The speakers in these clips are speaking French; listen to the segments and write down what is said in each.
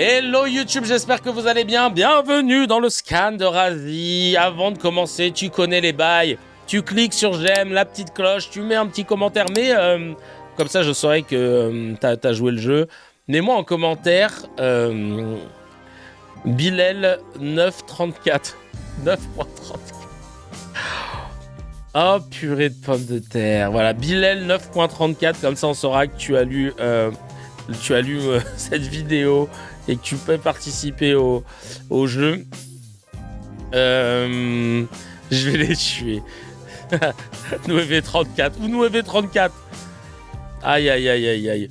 Hello YouTube, j'espère que vous allez bien. Bienvenue dans le scan de Razi. Avant de commencer, tu connais les bails. Tu cliques sur j'aime, la petite cloche, tu mets un petit commentaire. Mais comme ça, je saurai que t'as joué le jeu. Mets-moi en commentaire Bilal 934. 9.34. Oh purée de pommes de terre. Voilà, Bilal 9.34. Comme ça, on saura que tu as lu cette vidéo et que tu peux participer au jeu. Je vais les tuer. 9v34 ou 9v34. Aïe aïe aïe aïe aïe.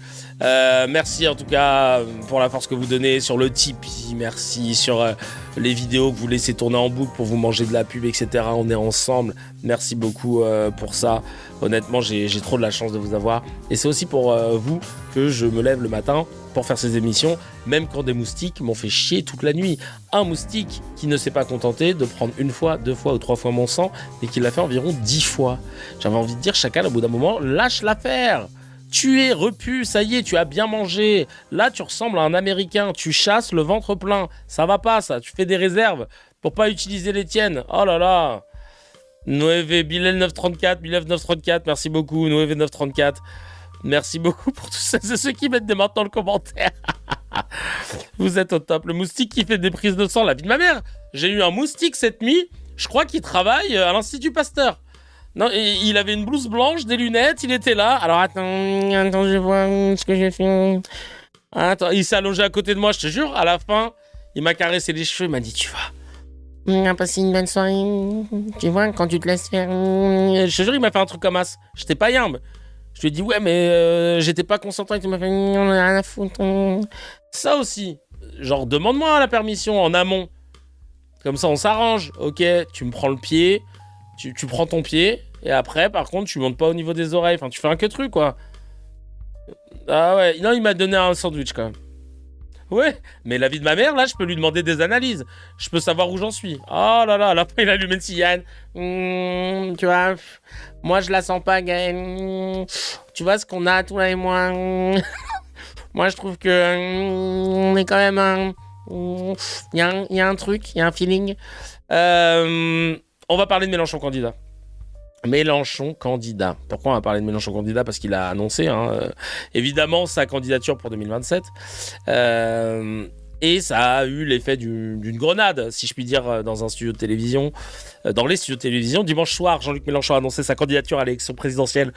Merci en tout cas pour la force que vous donnez sur le Tipeee. Merci sur les vidéos que vous laissez tourner en boucle pour vous manger de la pub, etc. On est ensemble. Merci beaucoup pour ça. Honnêtement, j'ai trop de la chance de vous avoir. Et c'est aussi pour vous que je me lève le matin pour faire ces émissions, même quand des moustiques m'ont fait chier toute la nuit. Un moustique qui ne s'est pas contenté de prendre une fois, 2 fois ou 3 fois mon sang, mais qui l'a fait environ 10 fois. J'avais envie de dire, chacal, au bout d'un moment, lâche l'affaire. Tu es repu, ça y est, tu as bien mangé. Là, tu ressembles à un Américain. Tu chasses le ventre plein. Ça va pas, ça. Tu fais des réserves pour pas utiliser les tiennes. Oh là là. Noévé, Bilal 934, Bilal 934, merci beaucoup. Noévé 934. Merci beaucoup pour tous ceux qui mettent des mains dans le commentaire. Vous êtes au top. Le moustique qui fait des prises de sang, la vie de ma mère. J'ai eu un moustique cette nuit. Je crois qu'il travaille à l'Institut Pasteur. Non, il avait une blouse blanche, des lunettes, il était là. Alors attends, je vois ce que j'ai fait. Attends, il s'est allongé à côté de moi, je te jure. À la fin, il m'a caressé les cheveux, il m'a dit, tu vois, on a passé une bonne soirée. Tu vois, quand tu te laisses faire. Je te jure, il m'a fait un truc comme as. J'étais pas yimbe. Je lui ai dit, ouais, mais j'étais pas concentré. Il m'a fait, on a rien à foutre. Ça aussi, genre, demande-moi la permission en amont. Comme ça, on s'arrange. Ok, tu me prends le pied. Tu prends ton pied, et après, par contre, tu montes pas au niveau des oreilles. Enfin, tu fais un que truc, quoi. Ah ouais, non, il m'a donné un sandwich, quand même. Ouais, mais la vie de ma mère, là, je peux lui demander des analyses. Je peux savoir où j'en suis. Oh là là, à la fin, il a allumé le cigane. Tu vois, moi, je la sens pas, Gaël. Tu vois ce qu'on a, toi et moi. Moi, je trouve que on est quand même il y a un truc, il y a un feeling. On va parler de Mélenchon candidat. Mélenchon candidat. Pourquoi on va parler de Mélenchon candidat? Parce qu'il a annoncé, évidemment, sa candidature pour 2027. Et ça a eu l'effet d'une grenade, si je puis dire, dans un studio de télévision. Dans les studios de télévision. Dimanche soir, Jean-Luc Mélenchon a annoncé sa candidature à l'élection présidentielle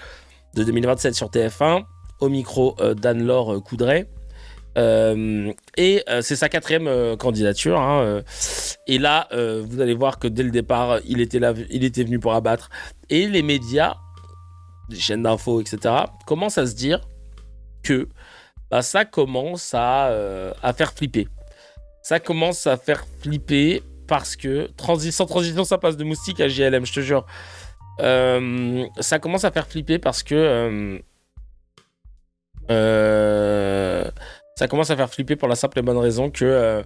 de 2027 sur TF1, au micro d'Anne-Laure Coudray. C'est sa 4e candidature. Et là, vous allez voir que dès le départ, il était venu pour abattre. Et les médias, les chaînes d'infos, etc., commencent à se dire que ça commence à faire flipper. Ça commence à faire flipper parce que, sans transition, ça passe de moustique à JLM, je te jure. Ça commence à faire flipper parce que... ça commence à faire flipper pour la simple et bonne raison que...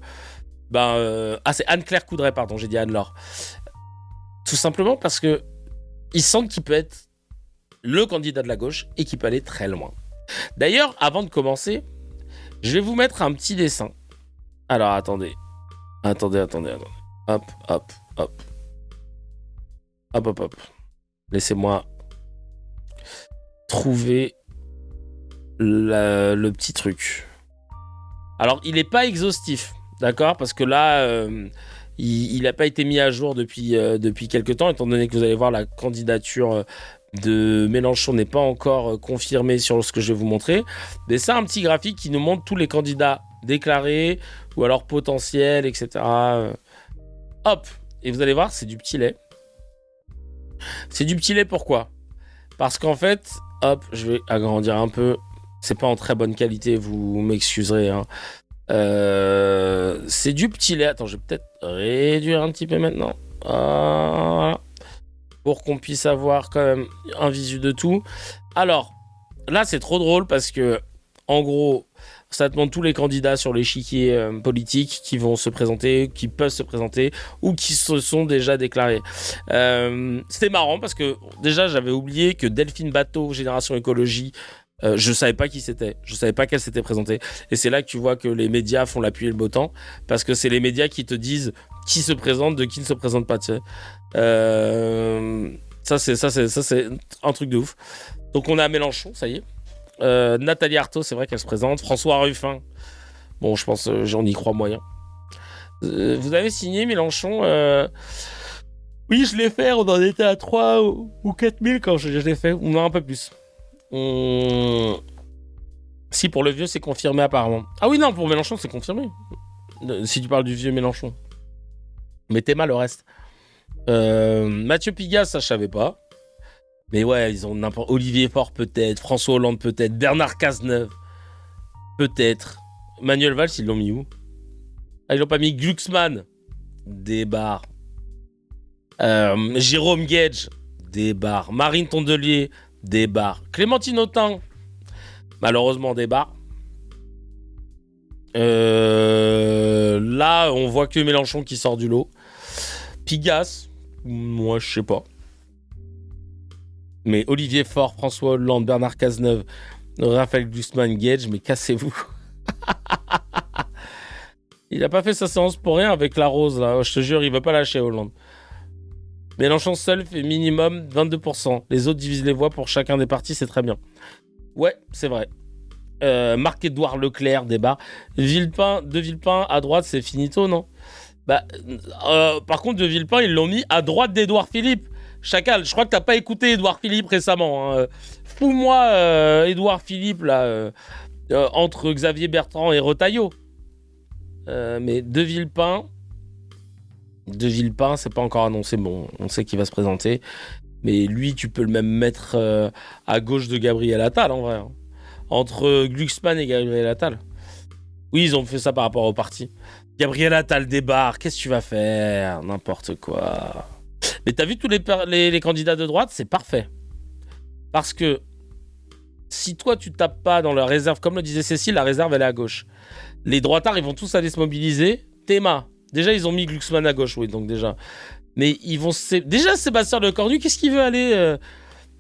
c'est Anne-Claire Coudray, pardon, j'ai dit Anne-Laure. Tout simplement parce que ils sentent qu'il peut être le candidat de la gauche et qu'il peut aller très loin. D'ailleurs, avant de commencer, je vais vous mettre un petit dessin. Alors, attendez. Hop, hop, hop. Hop, hop, hop. Laissez-moi trouver le petit truc. Alors, il n'est pas exhaustif, d'accord? Parce que là, il n'a pas été mis à jour depuis quelques temps, étant donné que vous allez voir, la candidature de Mélenchon n'est pas encore confirmée sur ce que je vais vous montrer. Mais c'est un petit graphique qui nous montre tous les candidats déclarés ou alors potentiels, etc. Hop! Et vous allez voir, c'est du petit lait. C'est du petit lait, pourquoi? Parce qu'en fait, hop, je vais agrandir un peu. C'est pas en très bonne qualité, vous m'excuserez. C'est du petit lait. Attends, je vais peut-être réduire un petit peu maintenant. Voilà. Pour qu'on puisse avoir quand même un visu de tout. Alors, là, c'est trop drôle parce que, en gros, ça te montre tous les candidats sur l'échiquier politique qui vont se présenter, qui peuvent se présenter ou qui se sont déjà déclarés. C'était marrant parce que déjà, j'avais oublié que Delphine Batho, Génération Écologie, Je savais pas qui c'était. Je savais pas qu'elle s'était présentée. Et c'est là que tu vois que les médias font la pluie et le beau temps. Parce que c'est les médias qui te disent qui se présente, de qui ne se présente pas, tu sais. Ça, c'est un truc de ouf. Donc, on a Mélenchon, ça y est. Nathalie Arthaud, c'est vrai qu'elle se présente. François Ruffin. Bon, je pense, j'en y crois moyen. Vous avez signé Mélenchon Oui, je l'ai fait. On en était à 3 ou 4 000 quand je l'ai fait. Ou non, un peu plus. Si, pour le vieux, c'est confirmé apparemment. Ah oui, non, pour Mélenchon, c'est confirmé. Si tu parles du vieux Mélenchon. Mais t'es mal le reste. Mathieu Pigasse, ça je savais pas. Mais ouais, ils ont n'importe. Olivier Faure peut-être, François Hollande peut-être, Bernard Cazeneuve peut-être. Manuel Valls, ils l'ont mis où? Ah, ils l'ont pas mis. Glucksmann, des barres. Jérôme Gage, des barres. Marine Tondelier, des barres. Clémentine Autain, malheureusement des barres. Là, on voit que Mélenchon qui sort du lot. Pigasse, moi je sais pas. Mais Olivier Faure, François Hollande, Bernard Cazeneuve, Raphaël Glucksmann, Gage, mais cassez-vous. Il a pas fait sa séance pour rien avec la rose là. Je te jure, il veut pas lâcher Hollande. Mélenchon seul fait minimum 22%. Les autres divisent les voix pour chacun des partis, c'est très bien. Ouais, c'est vrai. Marc-Édouard Leclerc, débat. De Villepin à droite, c'est finito, non? Par contre, De Villepin, ils l'ont mis à droite d'Édouard Philippe. Chacal, je crois que t'as pas écouté Édouard Philippe récemment. Hein. Fous-moi Édouard Philippe, là, entre Xavier Bertrand et Retailleau. Mais De Villepin, c'est pas encore annoncé. Bon, on sait qu'il va se présenter. Mais lui, tu peux le même mettre à gauche de Gabriel Attal, en vrai. Hein. Entre Glucksmann et Gabriel Attal. Oui, ils ont fait ça par rapport au parti. Gabriel Attal débarque, qu'est-ce que tu vas faire? N'importe quoi. Mais t'as vu tous les candidats de droite? C'est parfait. Parce que si toi, tu tapes pas dans la réserve, comme le disait Cécile, la réserve, elle est à gauche. Les droitards, ils vont tous aller se mobiliser. Théma. Déjà, ils ont mis Glucksmann à gauche, oui, donc déjà. Mais ils vont... Déjà, Sébastien Lecornu, qu'est-ce qu'il veut aller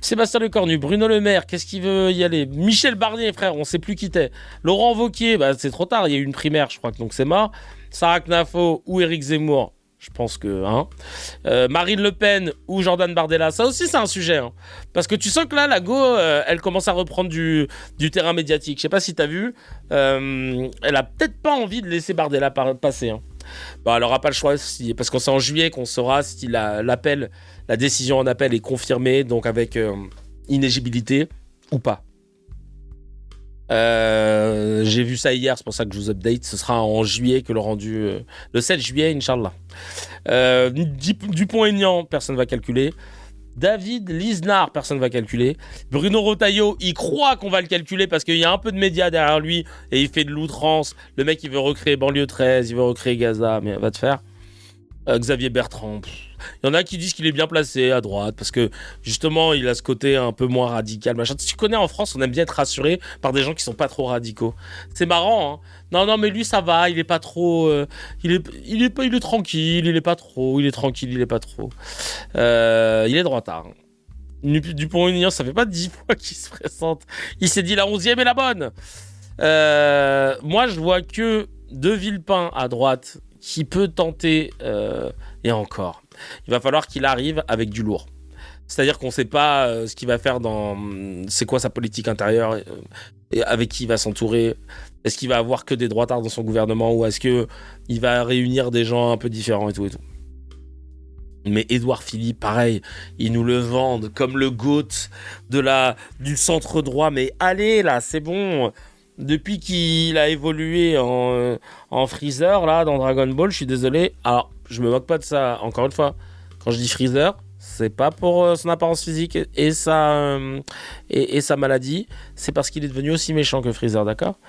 Sébastien Lecornu, Bruno Le Maire, qu'est-ce qu'il veut y aller? Michel Barnier, frère, on sait plus qui t'es. Laurent Wauquiez, c'est trop tard, il y a eu une primaire, je crois que donc c'est mort. Sarah Knafo ou Éric Zemmour, je pense que... Marine Le Pen ou Jordan Bardella, ça aussi c'est un sujet. Hein. Parce que tu sens que là, la go, elle commence à reprendre du terrain médiatique. Je sais pas si t'as vu, elle a peut-être pas envie de laisser Bardella passer. Hein. Elle n'aura pas le choix, parce que c'est en juillet qu'on saura si la décision en appel est confirmée, donc avec inéligibilité ou pas. J'ai vu ça hier, c'est pour ça que je vous update. Ce sera en juillet que le rendu... le 7 juillet, Inch'Allah. Dupont-Aignan, personne ne va calculer. David Lisnard, personne ne va calculer. Bruno Retailleau, il croit qu'on va le calculer parce qu'il y a un peu de médias derrière lui et il fait de l'outrance. Le mec, il veut recréer Banlieue 13, il veut recréer Gaza, mais va te faire. Xavier Bertrand, il y en a qui disent qu'il est bien placé à droite parce que justement, il a ce côté un peu moins radical. Machin. Tu connais, en France, on aime bien être rassuré par des gens qui sont pas trop radicaux. C'est marrant, hein. Non, mais lui, ça va, il est pas trop... il est tranquille, il est pas trop... Il est tranquille, il est pas trop... il est droitard. Dupont-Aignan, ça fait pas 10 fois qu'il se présente. Il s'est dit la 11e est la bonne. Moi, je vois que De Villepin à droite qui peut tenter... et encore. Il va falloir qu'il arrive avec du lourd. C'est-à-dire qu'on ne sait pas ce qu'il va faire dans... C'est quoi sa politique intérieure et avec qui il va s'entourer. Est-ce qu'il va avoir que des droitards dans son gouvernement ou est-ce qu'il va réunir des gens un peu différents et tout et tout. Mais Édouard Philippe, pareil, ils nous le vendent comme le GOAT du centre droit. Mais allez là, c'est bon. Depuis qu'il a évolué en Freezer, là, dans Dragon Ball, je suis désolé. Alors, je me moque pas de ça, encore une fois. Quand je dis Freezer, c'est pas pour son apparence physique et sa maladie. C'est parce qu'il est devenu aussi méchant que Freezer, d'accord?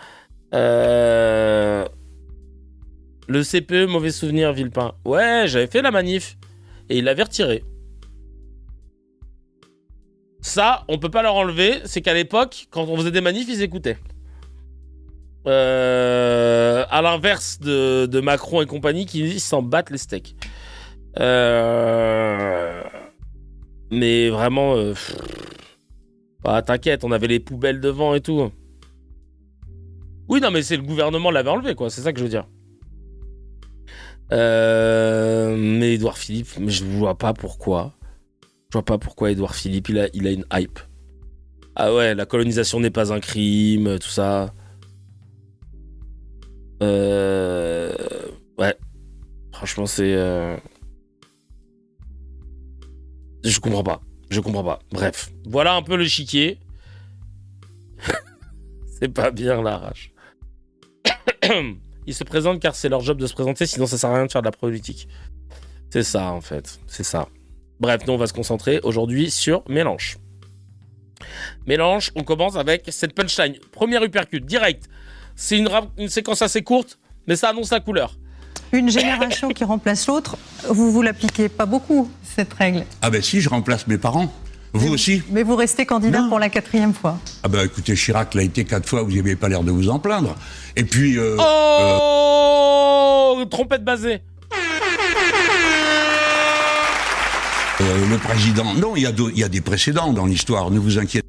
Le CPE, mauvais souvenir, Villepin. Ouais, j'avais fait la manif. Et il l'avait retiré. Ça, on peut pas leur enlever. C'est qu'à l'époque, quand on faisait des manifs, ils écoutaient. À l'inverse de Macron et compagnie qui s'en battent les steaks. Mais vraiment... Bah, t'inquiète, on avait les poubelles devant et tout. Oui, non, mais c'est le gouvernement l'avait enlevé, quoi. C'est ça que je veux dire. Mais Édouard Philippe, mais je vois pas pourquoi. Je vois pas pourquoi Édouard Philippe, il a une hype. Ah ouais, la colonisation n'est pas un crime, tout ça. Ouais. Franchement, c'est... Je comprends pas. Bref. Voilà un peu le chiquier. C'est pas bien, l'arrache. Ils se présentent car c'est leur job de se présenter, sinon ça sert à rien de faire de la politique. C'est ça, en fait. C'est ça. Bref, nous, on va se concentrer aujourd'hui sur Mélenche. Mélenche, on commence avec cette punchline. Première uppercut, direct. C'est une séquence assez courte, mais ça annonce la couleur. Une génération qui remplace l'autre, vous l'appliquez pas beaucoup, cette règle. Ah ben si, je remplace mes parents. Vous aussi. Mais vous restez candidat pour la 4e fois. Ah ben écoutez, Chirac l'a été 4 fois, vous n'avez pas l'air de vous en plaindre. Et puis... Trompette basée. Le président... Non, il y a des précédents dans l'histoire, ne vous inquiétez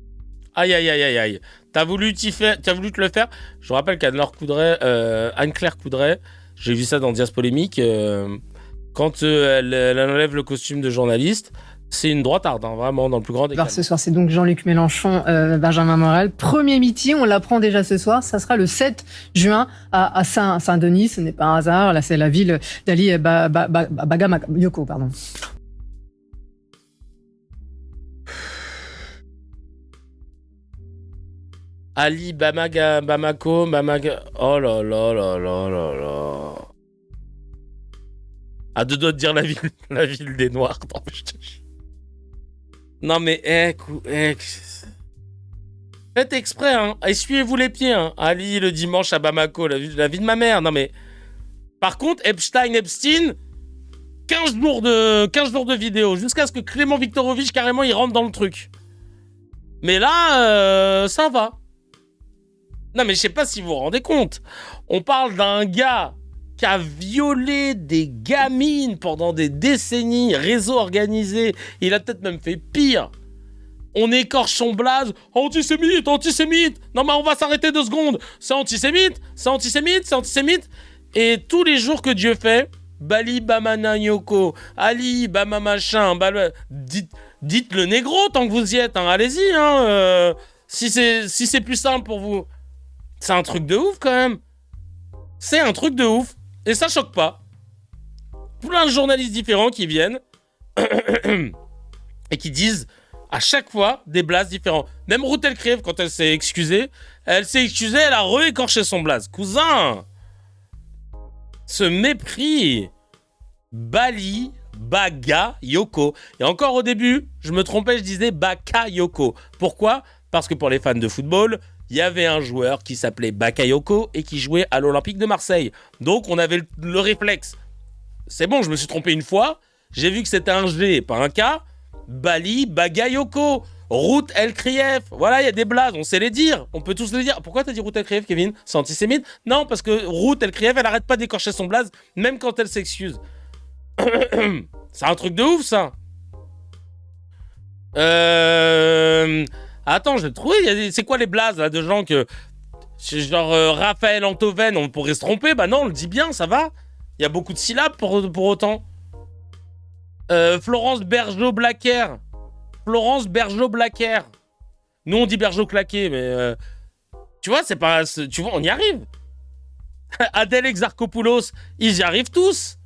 pas. Aïe. T'as voulu te le faire. Je vous rappelle qu'Anne-Claire Coudray, j'ai vu ça dans Dias Polémique, quand elle enlève le costume de journaliste, c'est une droitarde, hein, vraiment, dans le plus grand des cas. Ce soir, c'est donc Jean-Luc Mélenchon, Benjamin Morel. Premier meeting, on l'apprend déjà ce soir, ça sera le 7 juin à Saint-Denis. Ce n'est pas un hasard, là c'est la ville d'Ali Bagayoko, pardon. Ali Bamako. Oh là là. À 2 doigts de dire la ville des Noirs. Non mais, faites exprès, hein. Essuyez-vous les pieds, hein. Ali le dimanche à Bamako, la vie de ma mère. Non mais, par contre, Epstein, 15 jours de vidéo, jusqu'à ce que Clément Viktorovitch, carrément, il rentre dans le truc. Mais là, ça va. Non mais je sais pas si vous vous rendez compte. On parle d'un gars qui a violé des gamines pendant des décennies, réseau organisé. Il a peut-être même fait pire. On écorche son blaze. Antisémite. Non mais on va s'arrêter 2 secondes. C'est antisémite. Et tous les jours que Dieu fait, Bali Bamana Yoko, Ali Bama machin, dites le négro tant que vous y êtes. Hein. Allez-y. Hein, si c'est plus simple pour vous. C'est un truc de ouf quand même. C'est un truc de ouf. Et ça choque pas. Plein de journalistes différents qui viennent et qui disent à chaque fois des blazes différents. Même Ruth Elkriev, quand elle s'est excusée, elle a réécorché son blaze. Cousin, ce mépris. Bali Bagayoko. Et encore au début, je me trompais, je disais Bakayoko. Pourquoi ? Parce que pour les fans de football, il y avait un joueur qui s'appelait Bakayoko et qui jouait à l'Olympique de Marseille. Donc on avait le réflexe. C'est bon, je me suis trompé une fois. J'ai vu que c'était un G et pas un K. Bali Bagayoko. Ruth Elkriev. Voilà, il y a des blazes, on sait les dire. On peut tous les dire. Pourquoi t'as dit Ruth Elkriev, Kevin ? C'est antisémite ? Non, parce que Ruth Elkriev, elle arrête pas d'écorcher son blaze, même quand elle s'excuse. C'est un truc de ouf, ça. Attends, je l'ai trouvé. C'est quoi les blazes là, de gens que... Genre Raphaël Antoven, on pourrait se tromper. Bah non, on le dit bien, ça va. Il y a beaucoup de syllabes pour autant. Florence Bergeau-Blacker. Nous, on dit Bergeau-Claqué, mais... tu vois, c'est pas... Tu vois, on y arrive. Adèle Exarchopoulos, ils y arrivent tous.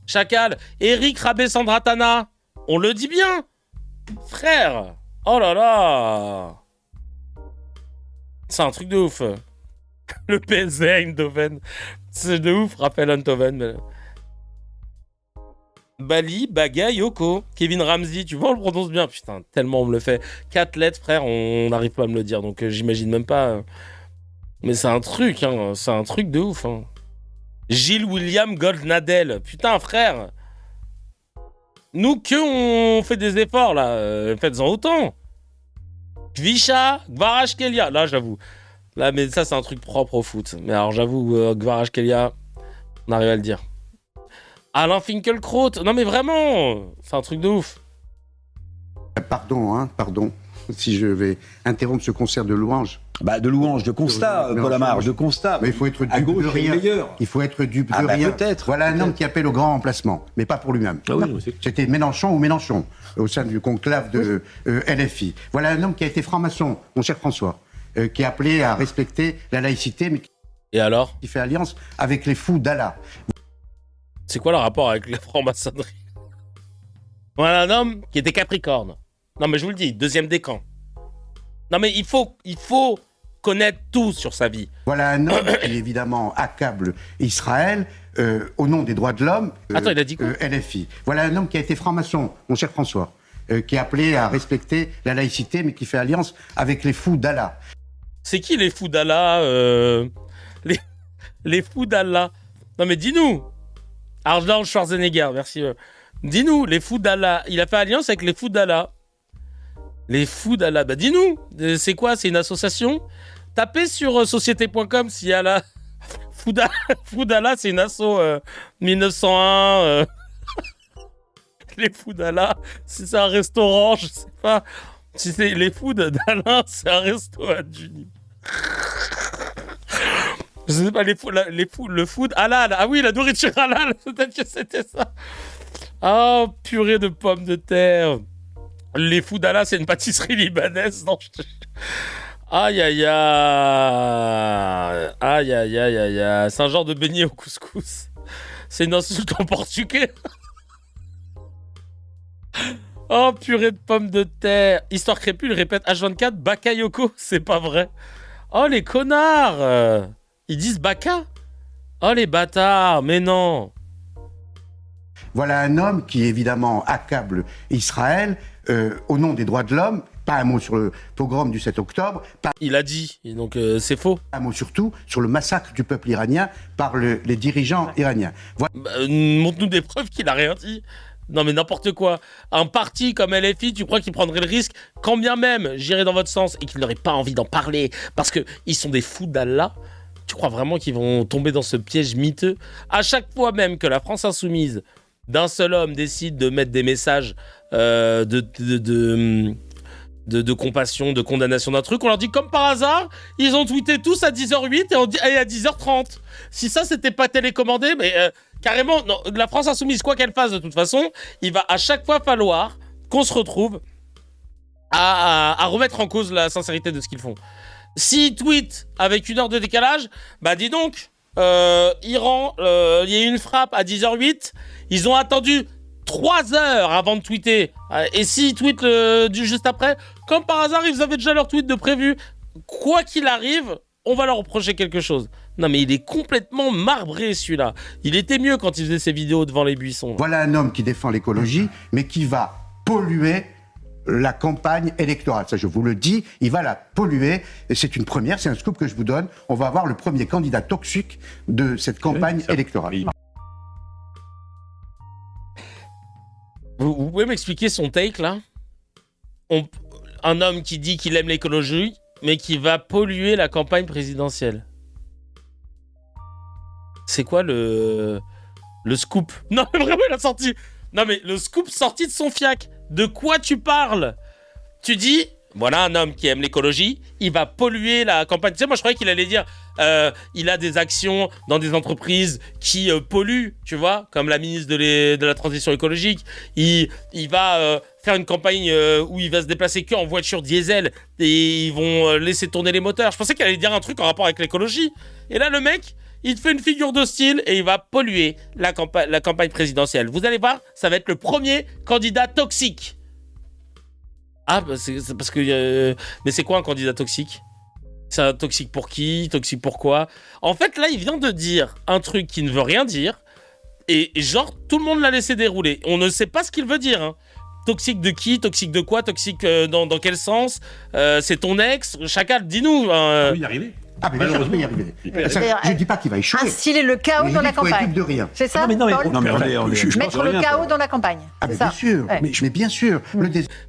Chacal. Eric Rabé-Sandratana. On le dit bien. Frère. Oh là là. C'est un truc de ouf. Le PSV Eindhoven. C'est de ouf, Raphaël Eindhoven. Mais... Bali Bagayoko. Kevin Ramsey, tu vois, on le prononce bien. Putain, tellement on me le fait. 4 lettres, frère, on n'arrive pas à me le dire. Donc j'imagine même pas. Mais c'est un truc, hein. C'est un truc de ouf. Hein. Gilles William Goldnadel. Putain, frère. Nous on fait des efforts, là. Faites-en autant. Kvisha, Kvarashkelia. Là, j'avoue. Là, mais ça, c'est un truc propre au foot. Mais alors, j'avoue, Kvarashkelia, on arrive à le dire. Alain Finkielkraut. Non, mais vraiment, c'est un truc de ouf. Pardon. si je vais interrompre ce concert de louanges. De louanges, de constat, Paul Amar, de constat. Mais il faut être à dupe gauche, de rien. meilleur. Il faut être dupe de rien. Peut-être. Voilà un homme qui appelle au grand remplacement, mais pas pour lui-même. Ah oui, Non. aussi. C'était Mélenchon ou Mélenchon, au sein du conclave de LFI. Voilà un homme qui a été franc-maçon, mon cher François, qui a appelé à respecter la laïcité, mais Et alors? qui fait alliance avec les fous d'Allah. C'est quoi le rapport avec la franc-maçonnerie? Voilà un homme qui était Capricorne. Non, mais je vous le dis, deuxième décan. Non, mais il faut connaître tout sur sa vie. Voilà un homme qui, évidemment, accable Israël au nom des droits de l'homme. Attends, il a dit quoi? LFI. Voilà un homme qui a été franc-maçon, mon cher François, qui a appelé à respecter la laïcité, mais qui fait alliance avec les fous d'Allah. C'est qui les fous d'Allah les fous d'Allah. Non, mais dis-nous. Arnold Schwarzenegger, merci. Dis-nous, les fous d'Allah. Il a fait alliance avec les fous d'Allah. Les fous d'Allah. Bah, dis-nous. C'est quoi? C'est une association? Tapez sur société.com s'il y a la. Fous d'Allah, c'est une asso 1901. Les fous d'Allah, si c'est un restaurant, je sais pas. Si c'est les fous d'Alain, c'est un resto à Juni. Je sais pas, le food halal. Ah oui, la nourriture halal, peut-être que c'était ça. Oh, purée de pommes de terre. Les fous d'Allah, c'est une pâtisserie libanaise. Non, aïe, aïe, aïe. Aïe, aïe, aïe, aïe, aïe. C'est un genre de beignet au couscous. C'est une insulte en portugais. Oh, purée de pommes de terre. Histoire crépule, répète H24, Bakayoko, c'est pas vrai. Oh, les connards. Ils disent Baka. Oh, les bâtards, mais non. Voilà un homme qui, évidemment, accable Israël au nom des droits de l'homme. Pas un mot sur le pogrom du 7 octobre. Pas Il a dit, et donc c'est faux. un mot surtout sur le massacre du peuple iranien par les dirigeants iraniens. Voilà. Montre-nous des preuves qu'il a rien dit. Non mais n'importe quoi. Un parti comme LFI, tu crois qu'il prendrait le risque, quand bien même j'irais dans votre sens et qu'il n'aurait pas envie d'en parler parce qu'ils sont des fous d'Allah? Tu crois vraiment qu'ils vont tomber dans ce piège miteux? À chaque fois même que la France insoumise d'un seul homme décide de mettre des messages de compassion, de condamnation d'un truc, on leur dit comme par hasard, ils ont tweeté tous à 10h08 et à 10h30. Si ça c'était pas télécommandé, mais carrément, non, la France insoumise, quoi qu'elle fasse de toute façon, il va à chaque fois falloir qu'on se retrouve à remettre en cause la sincérité de ce qu'ils font. S'ils tweetent avec 1 heure de décalage, bah dis donc, Iran, il y a eu une frappe à 10h08, ils ont attendu 3 heures avant de tweeter. Et s'ils tweetent juste après, comme par hasard, ils avaient déjà leur tweet de prévu. Quoi qu'il arrive, on va leur reprocher quelque chose. Non mais il est complètement marbré celui-là. Il était mieux quand il faisait ses vidéos devant les buissons. Voilà un homme qui défend l'écologie, mais qui va polluer la campagne électorale. Ça, je vous le dis, il va la polluer. Et c'est une première, c'est un scoop que je vous donne. On va avoir le premier candidat toxique de cette campagne électorale. Vous pouvez m'expliquer son take là? Un homme qui dit qu'il aime l'écologie, mais qui va polluer la campagne présidentielle. C'est quoi le scoop? Non mais vraiment il a sorti. Non mais le scoop sorti de son fiac. De quoi tu parles? Tu dis, voilà un homme qui aime l'écologie, il va polluer la campagne. Tu sais, moi je croyais qu'il allait dire, il a des actions dans des entreprises qui polluent, tu vois, comme la ministre de la transition écologique. Il va faire une campagne où il va se déplacer qu'en voiture diesel et ils vont laisser tourner les moteurs. Je pensais qu'il allait dire un truc en rapport avec l'écologie. Et là, le mec, il te fait une figure de style et il va polluer la campagne présidentielle. Vous allez voir, ça va être le premier candidat toxique. Ah, bah c'est parce que... mais c'est quoi un candidat toxique? C'est un toxique pour qui? Toxique pour quoi? En fait, là, il vient de dire un truc qui ne veut rien dire. Et genre, tout le monde l'a laissé dérouler. On ne sait pas ce qu'il veut dire. Hein. Toxique de qui? Toxique de quoi? Toxique dans quel sens? C'est ton ex? Chacal, dis-nous. Oui, y arriver. Ah, mais bien sûr, il va y arriver. Je ne dis pas qu'il va échouer. Instiller le chaos dans la campagne. De rien. C'est ça, Non, mais Paul Non, mais Mettre le chaos dans la campagne. Ah, mais c'est ça. bien sûr. Ouais. Mais bien sûr.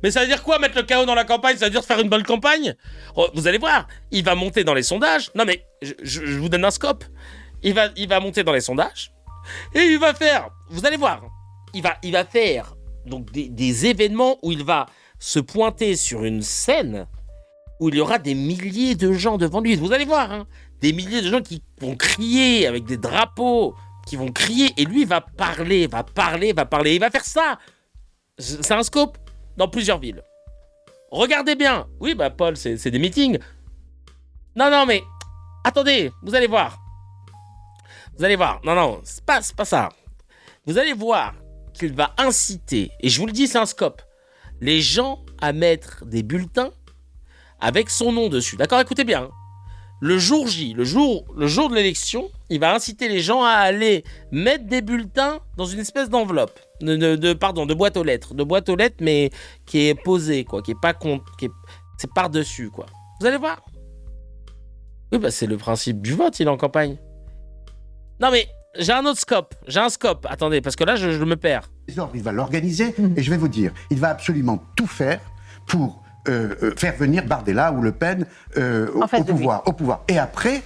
Mais ça veut dire quoi, mettre le chaos dans la campagne? Ça veut dire faire une bonne campagne? Oh, vous allez voir, il va monter dans les sondages. Non mais, je vous donne un scope. Il va monter dans les sondages. Et il va faire, vous allez voir, il va faire donc des événements où il va se pointer sur une scène où il y aura des milliers de gens devant lui. Vous allez voir, hein, des milliers de gens qui vont crier avec des drapeaux, qui vont crier, et lui va parler. Il va faire ça. C'est un scope dans plusieurs villes. Regardez bien. Oui, bah Paul, c'est des meetings. Non, mais attendez, vous allez voir. Non, c'est pas ça. Vous allez voir qu'il va inciter, et je vous le dis, c'est un scope, les gens à mettre des bulletins avec son nom dessus. D'accord, écoutez bien. Le jour J, le jour de l'élection, il va inciter les gens à aller mettre des bulletins dans une espèce d'enveloppe, de boîte aux lettres, mais qui est posée, quoi, qui est pas c'est par-dessus, quoi. Vous allez voir. Oui, bah c'est le principe du vote, il est en campagne. Non mais, j'ai un scope. Attendez, parce que là, je me perds. Il va l'organiser, et je vais vous dire, il va absolument tout faire pour faire venir Bardella ou Le Pen au pouvoir. Et après,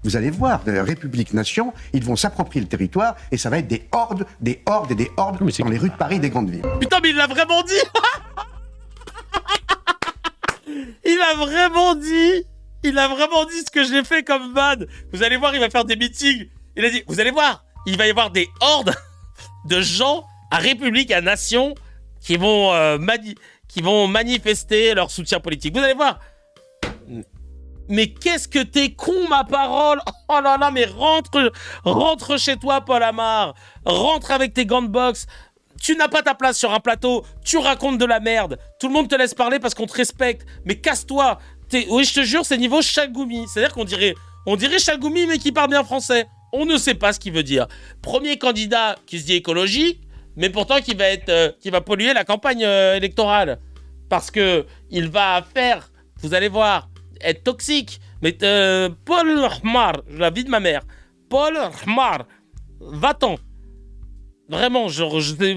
vous allez voir, de la République-Nation, ils vont s'approprier le territoire, et ça va être des hordes dans les rues de Paris, des grandes villes. Putain, mais il l'a vraiment dit. Il a vraiment dit ce que j'ai fait comme van. Vous allez voir, il va faire des meetings. Il a dit, vous allez voir, il va y avoir des hordes de gens à République, à Nation, qui vont manifester leur soutien politique. Vous allez voir. Mais qu'est-ce que t'es con, ma parole. Oh là là, mais rentre chez toi, Paul Amar. Rentre avec tes gants de boxe. Tu n'as pas ta place sur un plateau. Tu racontes de la merde. Tout le monde te laisse parler parce qu'on te respecte. Mais casse-toi. Oui, je te jure, c'est niveau Chalgoumi. C'est-à-dire qu'on dirait Chalgoumi, mais qui parle bien français. On ne sait pas ce qu'il veut dire. Premier candidat qui se dit écologique, mais pourtant qui va polluer la campagne électorale. Parce que il va faire, vous allez voir, être toxique. Mais Paul Ahmar, la vie de ma mère, Paul Ahmar, va-t'en. Vraiment, arrêtez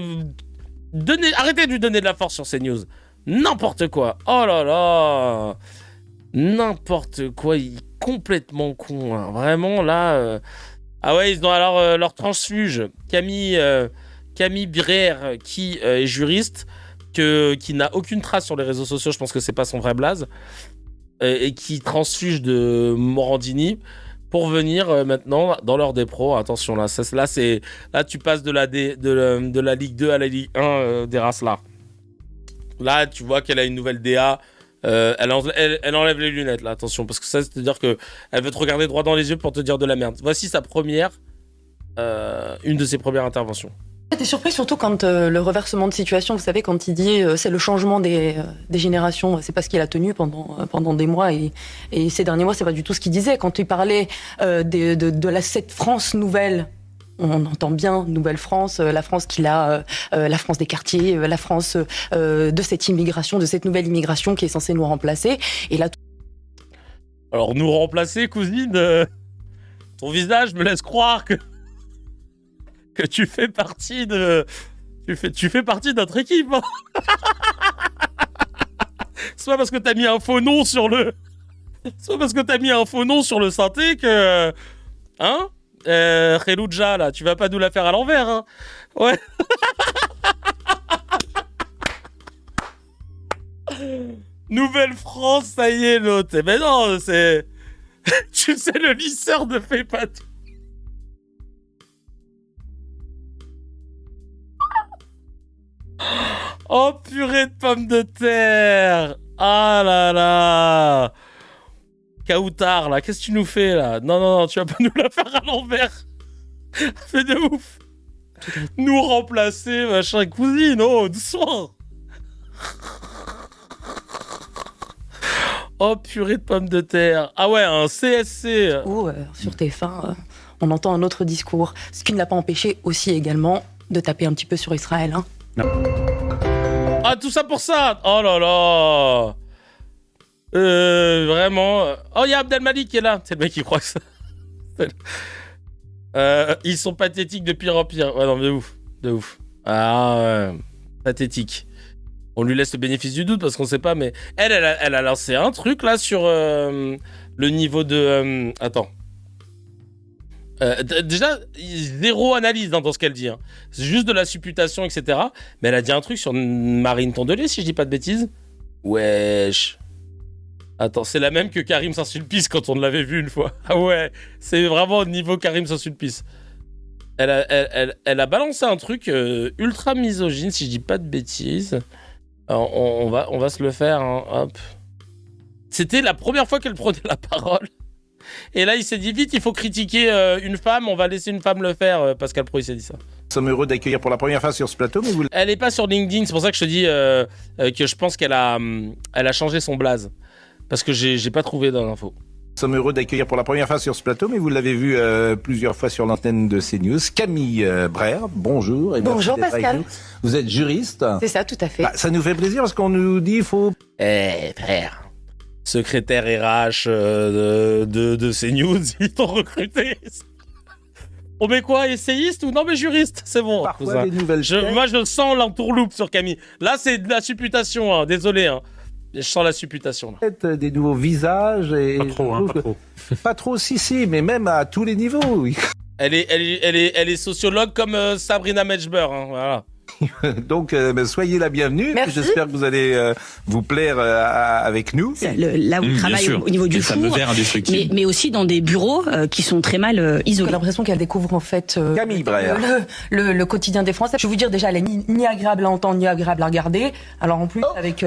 de lui donner de la force sur CNews. N'importe quoi. Oh là là. N'importe quoi. Il est complètement con. Hein. Vraiment, là... Ah ouais, ils ont alors leur transfuge, Camille Birère, qui est juriste, qui n'a aucune trace sur les réseaux sociaux, je pense que c'est pas son vrai blaze, et qui transfuge de Morandini pour venir maintenant dans leur dépro. Attention, là tu passes de la Ligue 2 à la Ligue 1 des races là. Là, tu vois qu'elle a une nouvelle DA. Elle enlève les lunettes, là, attention, parce que ça, c'est-à-dire qu'elle veut te regarder droit dans les yeux pour te dire de la merde. Voici une de ses premières interventions. J'étais surpris surtout quand le reversement de situation, vous savez, quand il dit c'est le changement des générations, c'est pas ce qu'il a tenu pendant des mois et ces derniers mois, c'est pas du tout ce qu'il disait. Quand il parlait de cette France nouvelle, on entend bien Nouvelle France, la France qu'il a, la France des quartiers, la France de cette immigration, de cette nouvelle immigration qui est censée nous remplacer. Et là, alors nous remplacer, cousine, ton visage me laisse croire que tu fais partie de notre équipe. Hein. Soit parce que t'as mis un faux nom sur le synthé que, hein. Kheloudja, là, tu vas pas nous la faire à l'envers, hein. Ouais. Nouvelle France, ça y est, l'autre. Mais non, c'est... tu sais, le lisseur ne fait pas tout. Oh, purée de pommes de terre. Ah là là. Kaoutar, là, qu'est-ce que tu nous fais, là? Non, tu vas pas nous la faire à l'envers. Fais de ouf. Nous remplacer, machin, cousine, oh, doucement. Oh, purée de pommes de terre. Ah ouais, un CSC. Sur TF1, on entend un autre discours. Ce qui ne l'a pas empêché aussi également de taper un petit peu sur Israël. Hein. Non. Ah, tout ça pour ça. Oh là là. Vraiment. Oh, il y a Abdelmalik qui est là. C'est le mec qui croit que ça. Ils sont pathétiques de pire en pire. Ouais, non, de ouf. Ah, ouais. Pathétique. On lui laisse le bénéfice du doute parce qu'on sait pas, mais elle a lancé un truc là sur le niveau de. Attends. Déjà, zéro analyse dans ce qu'elle dit. Hein. C'est juste de la supputation, etc. Mais elle a dit un truc sur Marine Tondelier, si je dis pas de bêtises. Wesh. Attends, c'est la même que Karim Saint-Sulpice quand on l'avait vu une fois. Ah ouais, c'est vraiment au niveau Karim Saint-Sulpice. Elle a balancé un truc ultra misogyne, si je dis pas de bêtises. Alors, on va se le faire, hein. Hop. C'était la première fois qu'elle prenait la parole. Et là, il s'est dit, vite, il faut critiquer une femme, on va laisser une femme le faire. Pascal Pro, il s'est dit ça. Nous sommes heureux d'accueillir pour la première fois sur ce plateau, mais vous... Elle est pas sur LinkedIn, c'est pour ça que je te dis que je pense qu'elle a changé son blaze. Parce que j'ai pas trouvé d'infos. Nous sommes heureux d'accueillir pour la première fois sur ce plateau, mais vous l'avez vu plusieurs fois sur l'antenne de CNews. Camille Breer, bonjour. Et bonjour merci d'être Pascal. avec nous. Vous êtes juriste. C'est ça, tout à fait. Bah, ça nous fait plaisir parce qu'on nous dit il faut... Frère. Secrétaire RH de CNews, ils t'ont recruté. On met quoi, essayiste ou non mais juriste? C'est bon. Parfois des nouvelles moi je sens l'entourloupe sur Camille. Là c'est de la supputation, hein. Désolé. Hein. Je sens la supputation. Là. Des nouveaux visages et pas trop, hein, pas trop. Pas trop, si, mais même à tous les niveaux. Oui. Elle est sociologue comme Sabrina Medjber. Hein, voilà. Donc, soyez la bienvenue. Merci. J'espère que vous allez vous plaire avec nous. Là où je travaille au niveau du four, mais aussi dans des bureaux qui sont très mal isolés. J'ai l'impression qu'elle découvre en fait Camille Breer. le quotidien des Français. Je vais vous dire déjà, elle est ni agréable à entendre, ni agréable à regarder. Alors en plus, avec...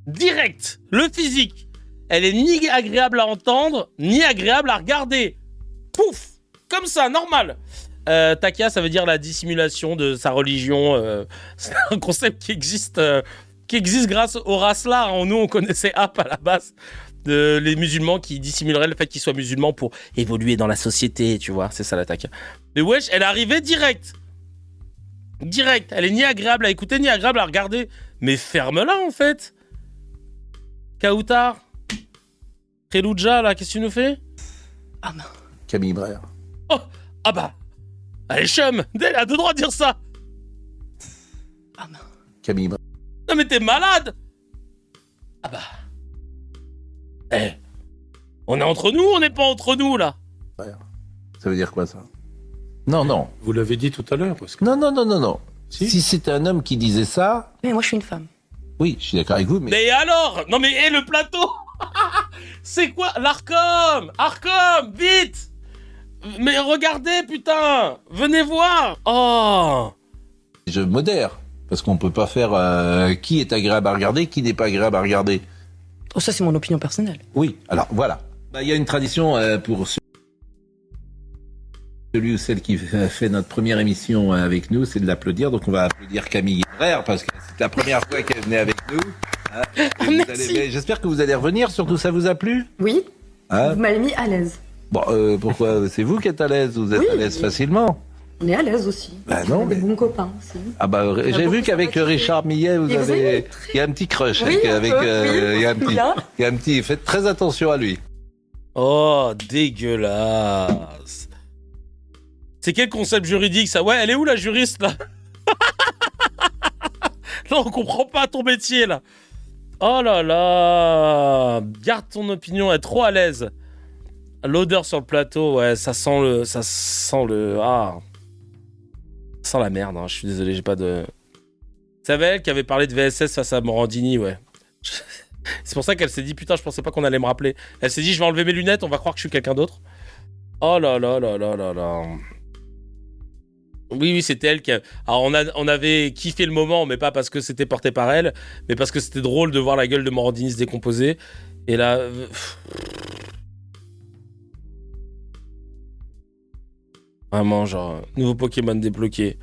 Direct, le physique. Elle est ni agréable à entendre, ni agréable à regarder. Pouf, comme ça, normal. Takia, ça veut dire la dissimulation de sa religion. C'est un concept qui existe grâce aux races là. Nous, on connaissait App à la base. Les musulmans qui dissimuleraient le fait qu'ils soient musulmans pour évoluer dans la société, tu vois. C'est ça la Takia. Mais wesh, elle est arrivée direct. Direct. Elle est ni agréable à écouter, ni agréable à regarder. Mais ferme-la, en fait. Kautar. Kreloudja, là, qu'est-ce que tu nous fais? Ah non. Camille Breer. Oh, ah bah. Allez, chum, elle a deux droits de dire ça. Ah non. Camille Breer. Non mais t'es malade. Ah bah. On est entre nous ou on n'est pas entre nous, là? Ça veut dire quoi, ça? Non. Vous l'avez dit tout à l'heure. Parce que... Non. Si c'était un homme qui disait ça... Mais moi, je suis une femme. Oui, je suis d'accord avec vous, mais... Mais alors? Non mais, le plateau. C'est quoi? L'Arcom, vite. Mais regardez, putain. Venez voir. Oh. Je modère, parce qu'on peut pas faire qui est agréable à regarder, qui n'est pas agréable à regarder. Oh, ça, c'est mon opinion personnelle. Oui, alors voilà. Il y a une tradition pour celui ou celle qui fait notre première émission avec nous, c'est de l'applaudir. Donc on va applaudir Camille Breer, parce que c'est la première fois qu'elle venait avec nous. Merci. J'espère que vous allez revenir, surtout ça vous a plu? Oui, Hein? vous m'avez mis à l'aise. Bon, pourquoi? C'est vous qui êtes à l'aise, vous êtes à l'aise facilement. On est à l'aise aussi. Bah non, Des bons copains aussi. Ah bah j'ai vu qu'avec Richard Millet, il y a un petit crush. Oui, avec, il y a un petit, Bien. il y a un petit, faites très attention à lui. Oh, dégueulasse. C'est quel concept juridique, ça? Ouais, elle est où la juriste, là? Non, on comprend pas ton métier, là. Oh là là. Garde ton opinion, elle est trop à l'aise. L'odeur sur le plateau, ouais, ça sent le... Ça sent la merde, hein. Je suis désolé, j'ai pas de... C'est elle qui avait parlé de VSS face à Morandini, ouais. C'est pour ça qu'elle s'est dit, putain, je pensais pas qu'on allait me rappeler. Elle s'est dit, je vais enlever mes lunettes, on va croire que je suis quelqu'un d'autre. Oh là là là là là là. Oui, c'était elle qui... Alors, on avait kiffé le moment, mais pas parce que c'était porté par elle, mais parce que c'était drôle de voir la gueule de Morandini se décomposer. Et là... Vraiment, genre, nouveau Pokémon débloqué.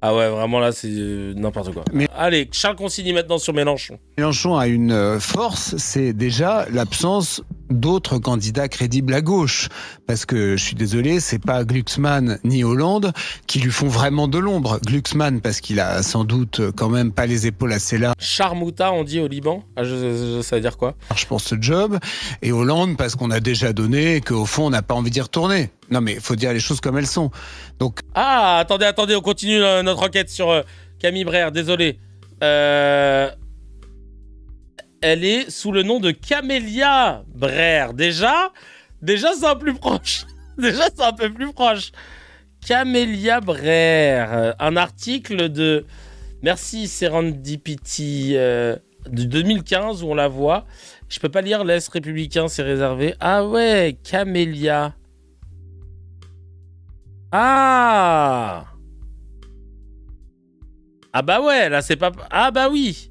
Ah ouais, vraiment là, c'est n'importe quoi. Mais... Allez, Charles Consigny maintenant sur Mélenchon. Mélenchon a une force, c'est déjà l'absence d'autres candidats crédibles à gauche. Parce que, je suis désolé, c'est pas Glucksmann ni Hollande qui lui font vraiment de l'ombre. Glucksmann, parce qu'il a sans doute quand même pas les épaules assez larges. Charmouta, on dit au Liban. Ah, ça veut dire quoi? Pour ce job. Et Hollande, parce qu'on a déjà donné et qu'au fond, on n'a pas envie d'y retourner. Non, mais il faut dire les choses comme elles sont. Donc... Ah, attendez, on continue notre enquête sur Camille Breer, désolé. Elle est sous le nom de Camélia Breer. Déjà, c'est un peu plus proche. Camélia Breer. Un article de... Merci Serendipity de 2015 où on la voit. Je peux pas lire l'Est républicain, c'est réservé. Ah ouais, Camélia. Ah bah ouais, là c'est pas... Ah bah oui.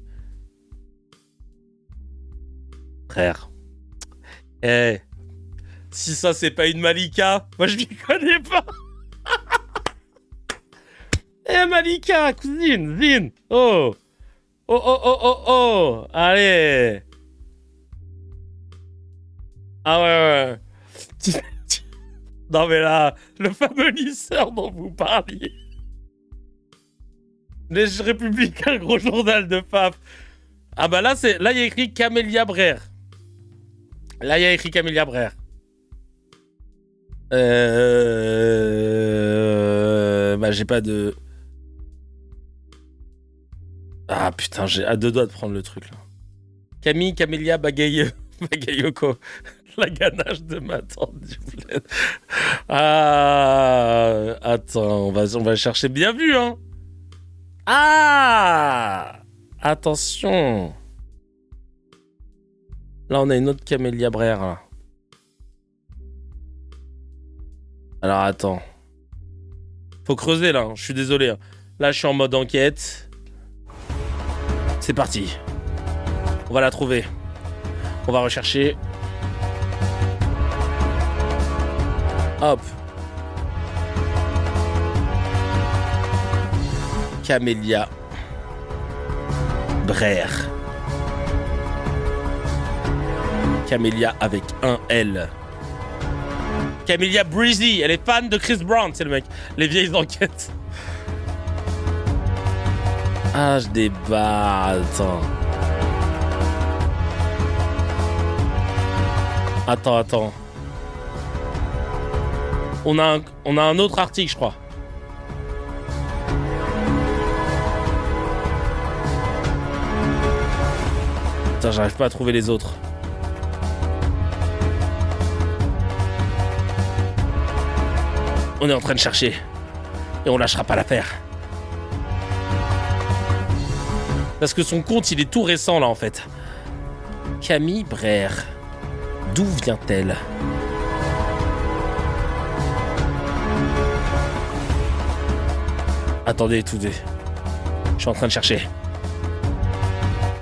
Frère. Si ça c'est pas une Malika, moi je m'y connais pas. Malika, cousine, Zine. Oh. Allez. Ah ouais. Non mais là, le fameux lisseur dont vous parliez. Les Républicains, gros journal de Faf. Ah bah là, il y a écrit Camélia Brère. Là, il y a écrit Camélia Brère. Bah j'ai pas de... Ah putain, j'ai à deux doigts de prendre le truc là. Camille, Camélia, Bagayoko. La ganache de ma tante du bled. Ah, attends, on va chercher. Bien vu, hein. Ah, attention. Là, on a une autre Camélia Brère. Là. Alors, attends. Faut creuser, là. Je suis désolé. Hein. Là, je suis en mode enquête. C'est parti. On va la trouver. On va rechercher. Hop. Camélia Brère. Camélia avec un L. Camélia Breezy, elle est fan de Chris Brown, c'est le mec. Les vieilles enquêtes. Ah, je débat. Attends. On a un autre article, je crois. Putain, j'arrive pas à trouver les autres. On est en train de chercher. Et on lâchera pas l'affaire. Parce que son compte, il est tout récent, là, en fait. Camille Brère. D'où vient-elle ? Attendez, je suis en train de chercher.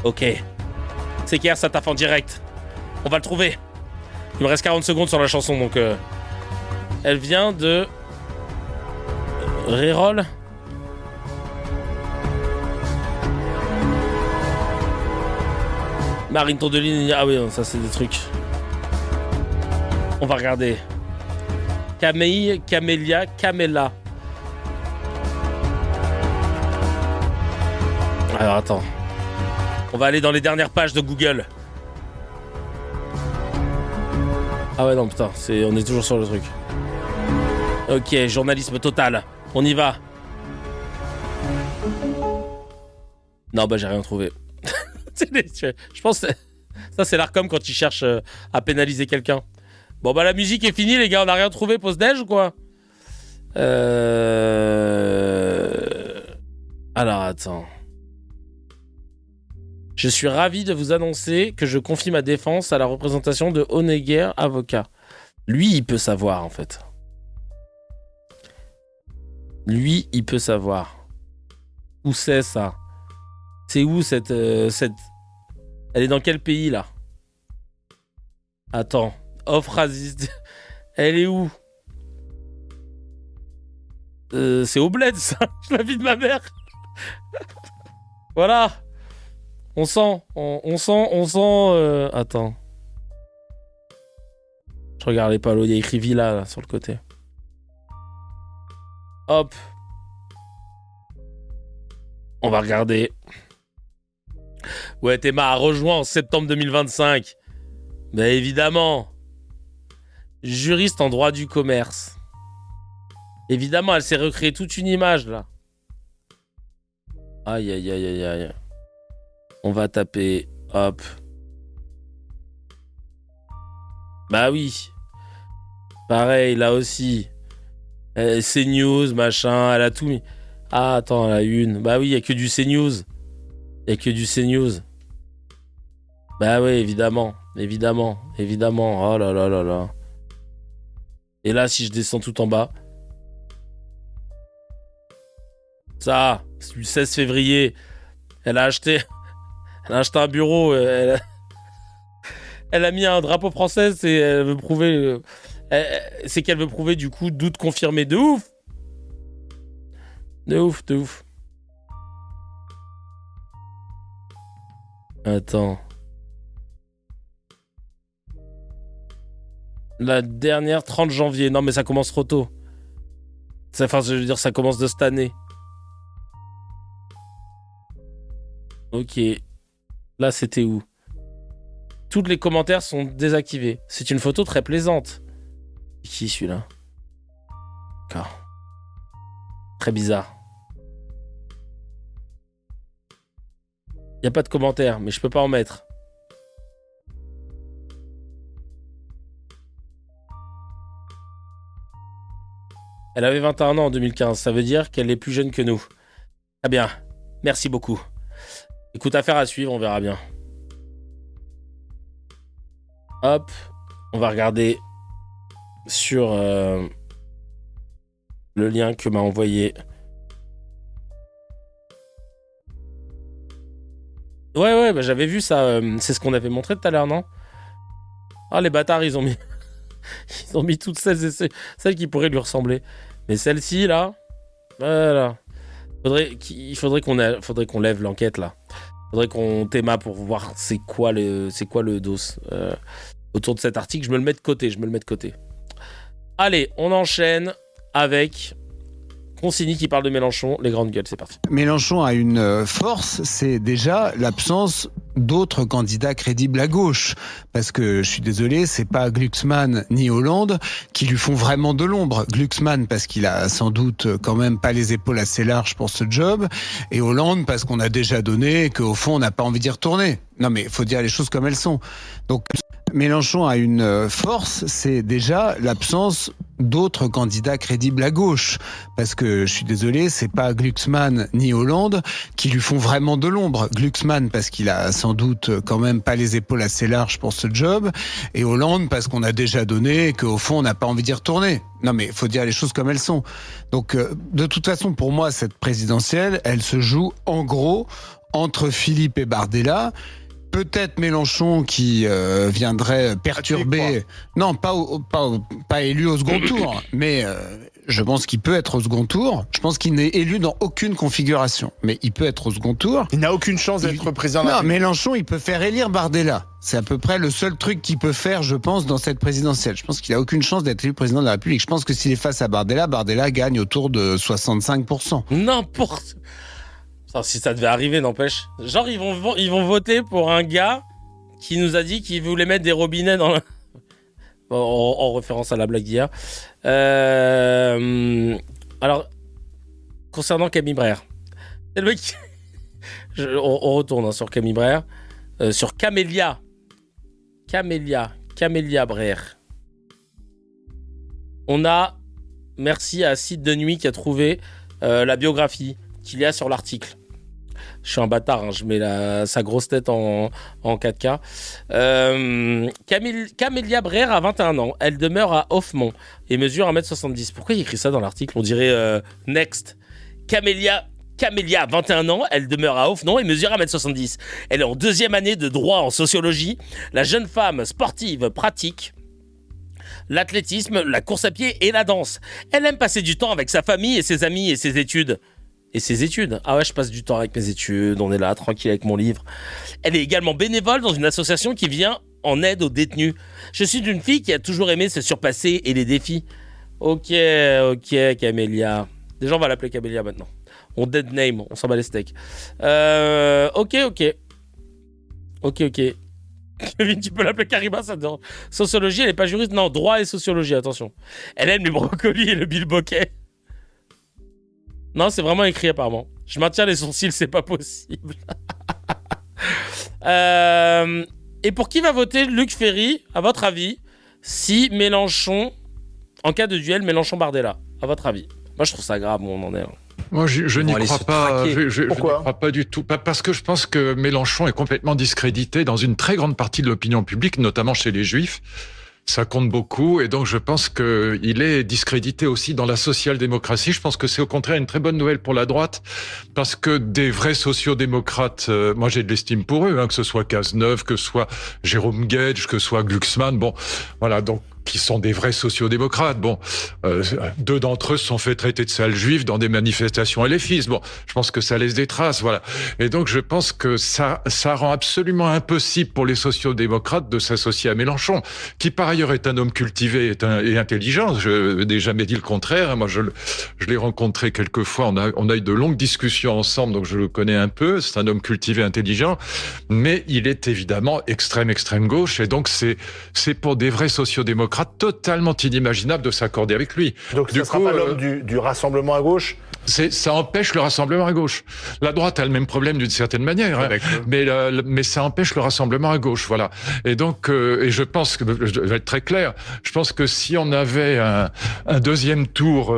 Ok. C'est clair, ça tape en direct. On va le trouver. Il me reste 40 secondes sur la chanson, donc... Elle vient de... Rérol. Marine Tondeline... Ah oui, non, ça c'est des trucs. On va regarder. Camille, Camélia, Camella. Alors attends. On va aller dans les dernières pages de Google. Ah ouais non putain, on est toujours sur le truc. Ok, journalisme total. On y va. Non bah j'ai rien trouvé. Je pense que ça c'est l'Arcom quand il cherche à pénaliser quelqu'un. Bon bah la musique est finie les gars, on n'a rien trouvé pause-déj ou quoi? Alors attends. Je suis ravi de vous annoncer que je confie ma défense à la représentation de Honegger, avocat. Lui, il peut savoir, en fait. Lui, il peut savoir. Où c'est, ça? C'est où, cette... Elle est dans quel pays, là? Attends. Offre raciste... Elle est où? C'est au bled, ça. La vie de ma mère. Voilà. On sent. Attends. Je regarde les palos, il y a écrit Villa là, sur le côté. Hop. On va regarder. Ouais, Théma a rejoint en septembre 2025. Bah évidemment. Juriste en droit du commerce. Évidemment, elle s'est recréée toute une image là. Aïe aïe aïe aïe aïe. On va taper, hop. Bah oui. Pareil, là aussi. CNews, machin, elle a tout mis. Ah, attends, la une. Bah oui, il n'y a que du CNews. Il n'y a que du CNews. Bah oui, évidemment. Oh là là là là. Et là, si je descends tout en bas. Ça, c'est le 16 février. Elle a acheté un bureau. Elle a mis un drapeau français et elle veut prouver. C'est qu'elle veut prouver du coup doute confirmé. De ouf. Attends. La dernière, 30 janvier. Non, mais ça commence trop tôt. Enfin, je veux dire, ça commence de cette année. Ok. Là, c'était où? Tous les commentaires sont désactivés. C'est une photo très plaisante. Qui celui-là? D'accord. Très bizarre. Il n'y a pas de commentaires, mais je peux pas en mettre. Elle avait 21 ans en 2015. Ça veut dire qu'elle est plus jeune que nous. Très bien. Merci beaucoup. Écoute, affaire à suivre, on verra bien. Hop. On va regarder sur le lien que m'a envoyé. Ouais, bah, j'avais vu ça. C'est ce qu'on avait montré tout à l'heure, non? Ah, les bâtards, ils ont mis toutes celles qui pourraient lui ressembler. Mais celle-ci, là, voilà. Il faudrait qu'on lève l'enquête, là. Faudrait qu'on théma pour voir c'est quoi le dos autour de cet article. Je me le mets de côté. Allez, on enchaîne avec Consigny qui parle de Mélenchon, les grandes gueules, c'est parti. Mélenchon a une force, c'est déjà l'absence d'autres candidats crédibles à gauche. Parce que, je suis désolé, c'est pas Glucksmann ni Hollande qui lui font vraiment de l'ombre. Glucksmann parce qu'il a sans doute quand même pas les épaules assez larges pour ce job, et Hollande parce qu'on a déjà donné et qu'au fond on n'a pas envie d'y retourner. Non mais faut dire les choses comme elles sont. Donc Mélenchon a une force, c'est déjà l'absence d'autres candidats crédibles à gauche. Parce que, je suis désolé, c'est pas Glucksmann ni Hollande qui lui font vraiment de l'ombre. Glucksmann parce qu'il a sans doute quand même pas les épaules assez larges pour ce job, et Hollande parce qu'on a déjà donné et qu'au fond on n'a pas envie d'y retourner. Non mais faut dire les choses comme elles sont. Donc de toute façon, pour moi, cette présidentielle, elle se joue en gros entre Philippe et Bardella. Peut-être Mélenchon qui viendrait perturber... Non, pas élu au second tour, mais je pense qu'il peut être au second tour. Je pense qu'il n'est élu dans aucune configuration, mais il peut être au second tour. Il n'a aucune chance d'être président de la République. Mélenchon, il peut faire élire Bardella. C'est à peu près le seul truc qu'il peut faire, je pense, dans cette présidentielle. Je pense qu'il a aucune chance d'être élu président de la République. Je pense que s'il est face à Bardella gagne autour de 65%. N'importe... Si ça devait arriver, n'empêche. Genre, ils vont voter pour un gars qui nous a dit qu'il voulait mettre des robinets dans en référence à la blague d'hier. Alors, concernant Camille Brère. C'est le mec... on retourne sur Camille Brère. Sur Camélia Brère. On a... Merci à Site de Nuit qui a trouvé la biographie qu'il y a sur l'article. Je suis un bâtard, hein, je mets sa grosse tête en 4K. Camélia Brère a 21 ans. Elle demeure à Hoffmont et mesure 1m70. Pourquoi il écrit ça dans l'article? On dirait Next. Camélia, 21 ans. Elle demeure à Hoffmont et mesure 1m70. Elle est en 2e année de droit en sociologie. La jeune femme sportive pratique l'athlétisme, la course à pied et la danse. Elle aime passer du temps avec sa famille et ses amis et ses études. Ah ouais, je passe du temps avec mes études, on est là, tranquille avec mon livre. Elle est également bénévole dans une association qui vient en aide aux détenus. Je suis une fille qui a toujours aimé se surpasser et les défis. Ok, Camélia. Déjà, on va l'appeler Camélia maintenant. On dead name, on s'en bat les steaks. Ok. Kevin, tu peux l'appeler Karima, ça te... Sociologie, elle est pas juriste. Non, droit et sociologie, attention. Elle aime les brocolis et le bilboquet. Non, c'est vraiment écrit apparemment. Je maintiens les sourcils, c'est pas possible. Et pour qui va voter Luc Ferry, à votre avis, si Mélenchon, en cas de duel Mélenchon-Bardella, à votre avis? Moi, je trouve ça grave où on en est. Là. Moi, je n'y crois pas. Je n'y crois pas du tout. Parce que je pense que Mélenchon est complètement discrédité dans une très grande partie de l'opinion publique, notamment chez les Juifs. Ça compte beaucoup, et donc je pense qu'il est discrédité aussi dans la social-démocratie. Je pense que c'est au contraire une très bonne nouvelle pour la droite, parce que des vrais sociodémocrates, moi j'ai de l'estime pour eux, que ce soit Cazeneuve, que ce soit Jérôme Guedj, que ce soit Glucksmann, bon, voilà, donc qui sont des vrais sociodémocrates. Bon, 2 d'entre eux se sont fait traiter de sales juifs dans des manifestations LFistes. Bon, je pense que ça laisse des traces, voilà. Et donc, je pense que ça rend absolument impossible pour les sociodémocrates de s'associer à Mélenchon, qui par ailleurs est un homme cultivé et intelligent. Je n'ai jamais dit le contraire. Moi, je l'ai rencontré quelques fois. On a eu de longues discussions ensemble, donc je le connais un peu. C'est un homme cultivé, intelligent, mais il est évidemment extrême gauche, et donc c'est pour des vrais sociodémocrates totalement inimaginable de s'accorder avec lui. Donc ce ne sera pas l'homme du rassemblement à gauche ? Ça empêche le rassemblement à gauche. La droite a le même problème d'une certaine manière, mais ça empêche le rassemblement à gauche, voilà. Et donc, et je pense que, je vais être très clair, je pense que si on avait un deuxième tour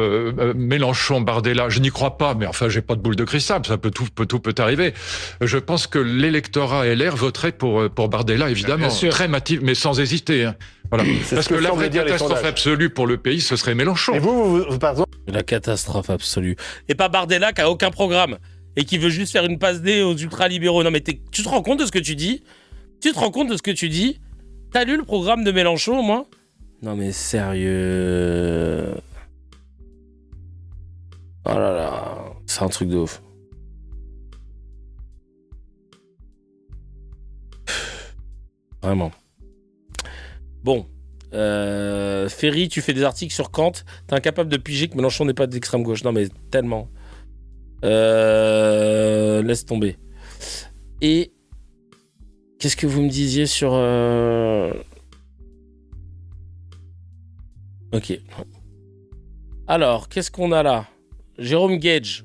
Mélenchon-Bardella, je n'y crois pas, mais enfin, j'ai pas de boule de cristal, ça tout peut arriver. Je pense que l'électorat LR voterait pour Bardella, évidemment, très massif, mais sans hésiter. Voilà. Parce que la vraie catastrophe absolue pour le pays, ce serait Mélenchon. Et vous pardon. La catastrophe absolue. Et pas Bardella qui a aucun programme et qui veut juste faire une passe D aux ultralibéraux. Non mais tu te rends compte de ce que tu dis ? T'as lu le programme de Mélenchon au moins ? Non mais sérieux. Oh là là, c'est un truc de ouf. Vraiment. Bon, Ferry, tu fais des articles sur Kant, t'es incapable de piger que Mélenchon n'est pas d'extrême gauche. Non mais tellement. Laisse tomber. Et qu'est-ce que vous me disiez sur... Ok. Alors, qu'est-ce qu'on a là ? Jérôme Guedj,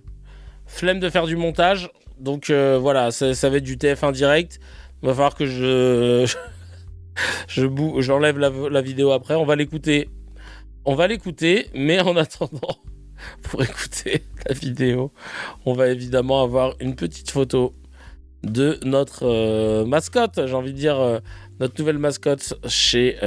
flemme de faire du montage, donc voilà, ça va être du TF1 direct. Il va falloir que j'enlève la vidéo après. On va l'écouter, mais en attendant, pour écouter la vidéo, on va évidemment avoir une petite photo de notre mascotte, j'ai envie de dire notre nouvelle mascotte chez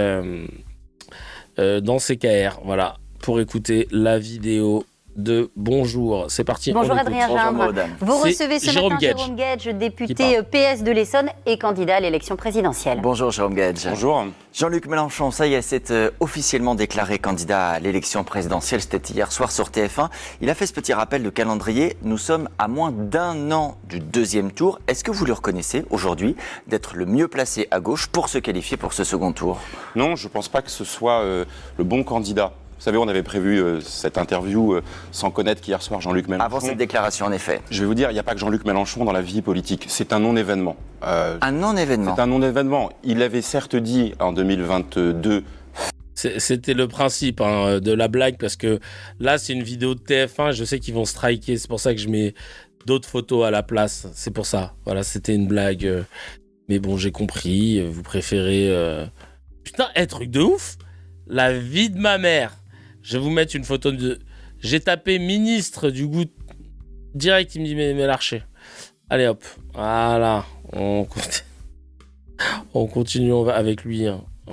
dans CKR. Voilà, pour écouter la vidéo de Bonjour. C'est parti. Bonjour Adrien Gimbre. Vous recevez ce matin Jérôme Guedj, député PS de l'Essonne et candidat à l'élection présidentielle. Bonjour Jérôme Guedj. Bonjour. Jean-Luc Mélenchon, ça y est, s'est officiellement déclaré candidat à l'élection présidentielle. C'était hier soir sur TF1. Il a fait ce petit rappel de calendrier. Nous sommes à moins d'1 an du deuxième tour. Est-ce que vous lui reconnaissez aujourd'hui d'être le mieux placé à gauche pour se qualifier pour ce second tour ? Non, je ne pense pas que ce soit le bon candidat. Vous savez, on avait prévu cette interview sans connaître qu'hier soir Jean-Luc Mélenchon. Avant cette déclaration, en effet. Je vais vous dire, il n'y a pas que Jean-Luc Mélenchon dans la vie politique. C'est un non-événement. Un non-événement ? C'est un non-événement. Il avait certes dit en 2022... C'était le principe de la blague, parce que là, c'est une vidéo de TF1. Je sais qu'ils vont striker. C'est pour ça que je mets d'autres photos à la place. C'est pour ça. Voilà, c'était une blague. Mais bon, j'ai compris. Vous préférez... Putain, truc de ouf. La vie de ma mère. Je vais vous mettre une photo de... J'ai tapé ministre du goût. Direct, il me dit, mais Larcher. Allez hop. Voilà. On continue avec lui.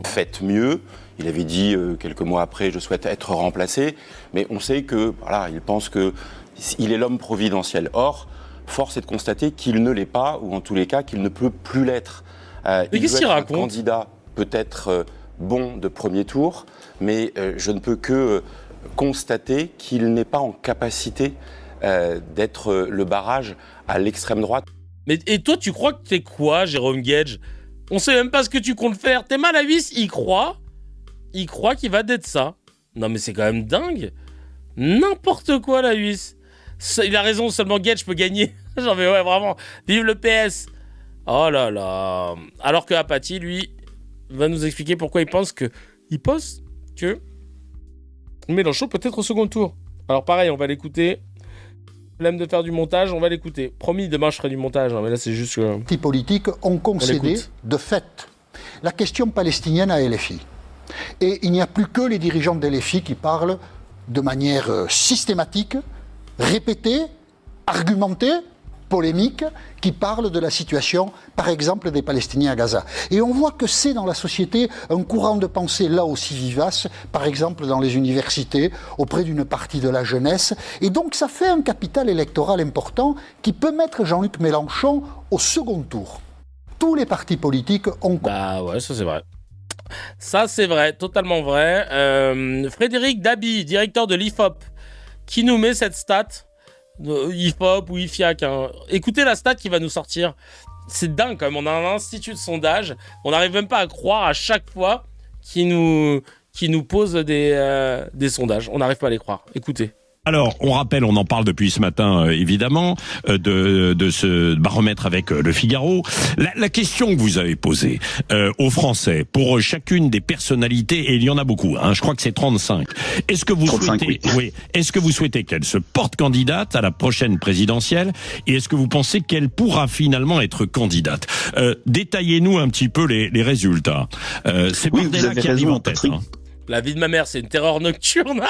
Faites mieux. Il avait dit quelques mois après, je souhaite être remplacé. Mais on sait que, voilà, il pense qu'il est l'homme providentiel. Or, force est de constater qu'il ne l'est pas, ou en tous les cas, qu'il ne peut plus l'être. Mais qu'est-ce qu'il raconte ? Un candidat peut-être bon de premier tour, mais je ne peux que constater qu'il n'est pas en capacité d'être le barrage à l'extrême droite. Mais et toi, tu crois que t'es quoi, Jérôme Guedj ? On sait même pas ce que tu comptes faire. T'es mal à vis, il croit qu'il va d'être ça. Non mais c'est quand même dingue. N'importe quoi, la Huisse. Il a raison, seulement Guedj peut gagner. Genre mais ouais, vraiment, vive le PS. Oh là là. Alors que Apathy, lui, va nous expliquer pourquoi il pense que Mélenchon peut être au second tour. Alors pareil, on va l'écouter. Flemme de faire du montage, on va l'écouter. Promis, demain je ferai du montage, mais là c'est juste... Les partis politiques ont concédé de fait la question palestinienne à LFI. Et il n'y a plus que les dirigeants de LFI qui parlent de manière systématique répétée, argumentée, polémique, qui parle de la situation, par exemple, des Palestiniens à Gaza. Et on voit que c'est dans la société un courant de pensée là aussi vivace, par exemple dans les universités, auprès d'une partie de la jeunesse. Et donc ça fait un capital électoral important qui peut mettre Jean-Luc Mélenchon au second tour. Tous les partis politiques ont... Bah ouais, ça c'est vrai. Ça c'est vrai, totalement vrai. Frédéric Dabi, directeur de l'IFOP, qui nous met cette stat IFOP ou IFIAC. Hein. Écoutez la stat qui va nous sortir. C'est dingue quand même. On a un institut de sondage. On n'arrive même pas à croire à chaque fois qu'il nous pose des sondages. On n'arrive pas à les croire. Écoutez. Alors, on rappelle, on en parle depuis ce matin, évidemment, de ce baromètre avec Le Figaro. La question que vous avez posée aux Français, pour chacune des personnalités, et il y en a beaucoup, hein, je crois que c'est 35. Est-ce que vous 35, souhaitez, oui. Est-ce que vous souhaitez qu'elle se porte candidate à la prochaine présidentielle, et est-ce que vous pensez qu'elle pourra finalement être candidate? Détaillez-nous un petit peu les résultats. C'est Bardella qui arrive en tête. Hein. La vie de ma mère, c'est une terreur nocturne.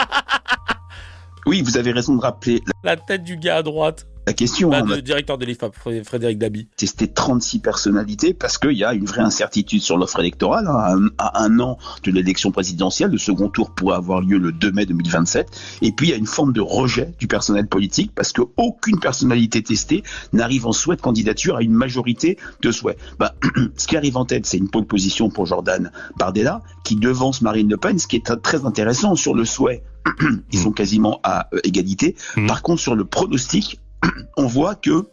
Oui, vous avez raison de rappeler la tête du gars à droite. La question, le directeur de l'IFOP, Frédéric Dabi. Testé 36 personnalités parce qu'il y a une vraie incertitude sur l'offre électorale. Hein. À un an de l'élection présidentielle, le second tour pourrait avoir lieu le 2 mai 2027. Et puis, il y a une forme de rejet du personnel politique parce qu'aucune personnalité testée n'arrive en souhait de candidature à une majorité de souhaits. Ce qui arrive en tête, c'est une pole position pour Jordan Bardella qui devance Marine Le Pen, ce qui est très intéressant sur le souhait. Ils sont quasiment à égalité. Par contre, sur le pronostic, on voit que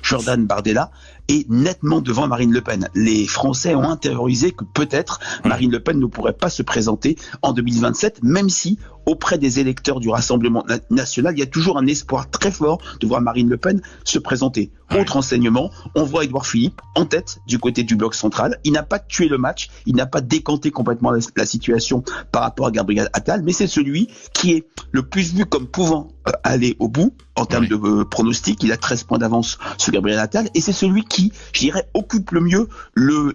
Jordan Bardella est nettement devant Marine Le Pen. Les Français ont intériorisé que peut-être Marine Le Pen ne pourrait pas se présenter en 2027, même si auprès des électeurs du Rassemblement national, il y a toujours un espoir très fort de voir Marine Le Pen se présenter. Autre enseignement, on voit Édouard Philippe en tête du côté du bloc central. Il n'a pas tué le match, il n'a pas décanté complètement la situation par rapport à Gabriel Attal, mais c'est celui qui est le plus vu comme pouvant aller au bout en termes de pronostic. Il a 13 points d'avance sur Gabriel Attal et c'est celui qui, je dirais, occupe le mieux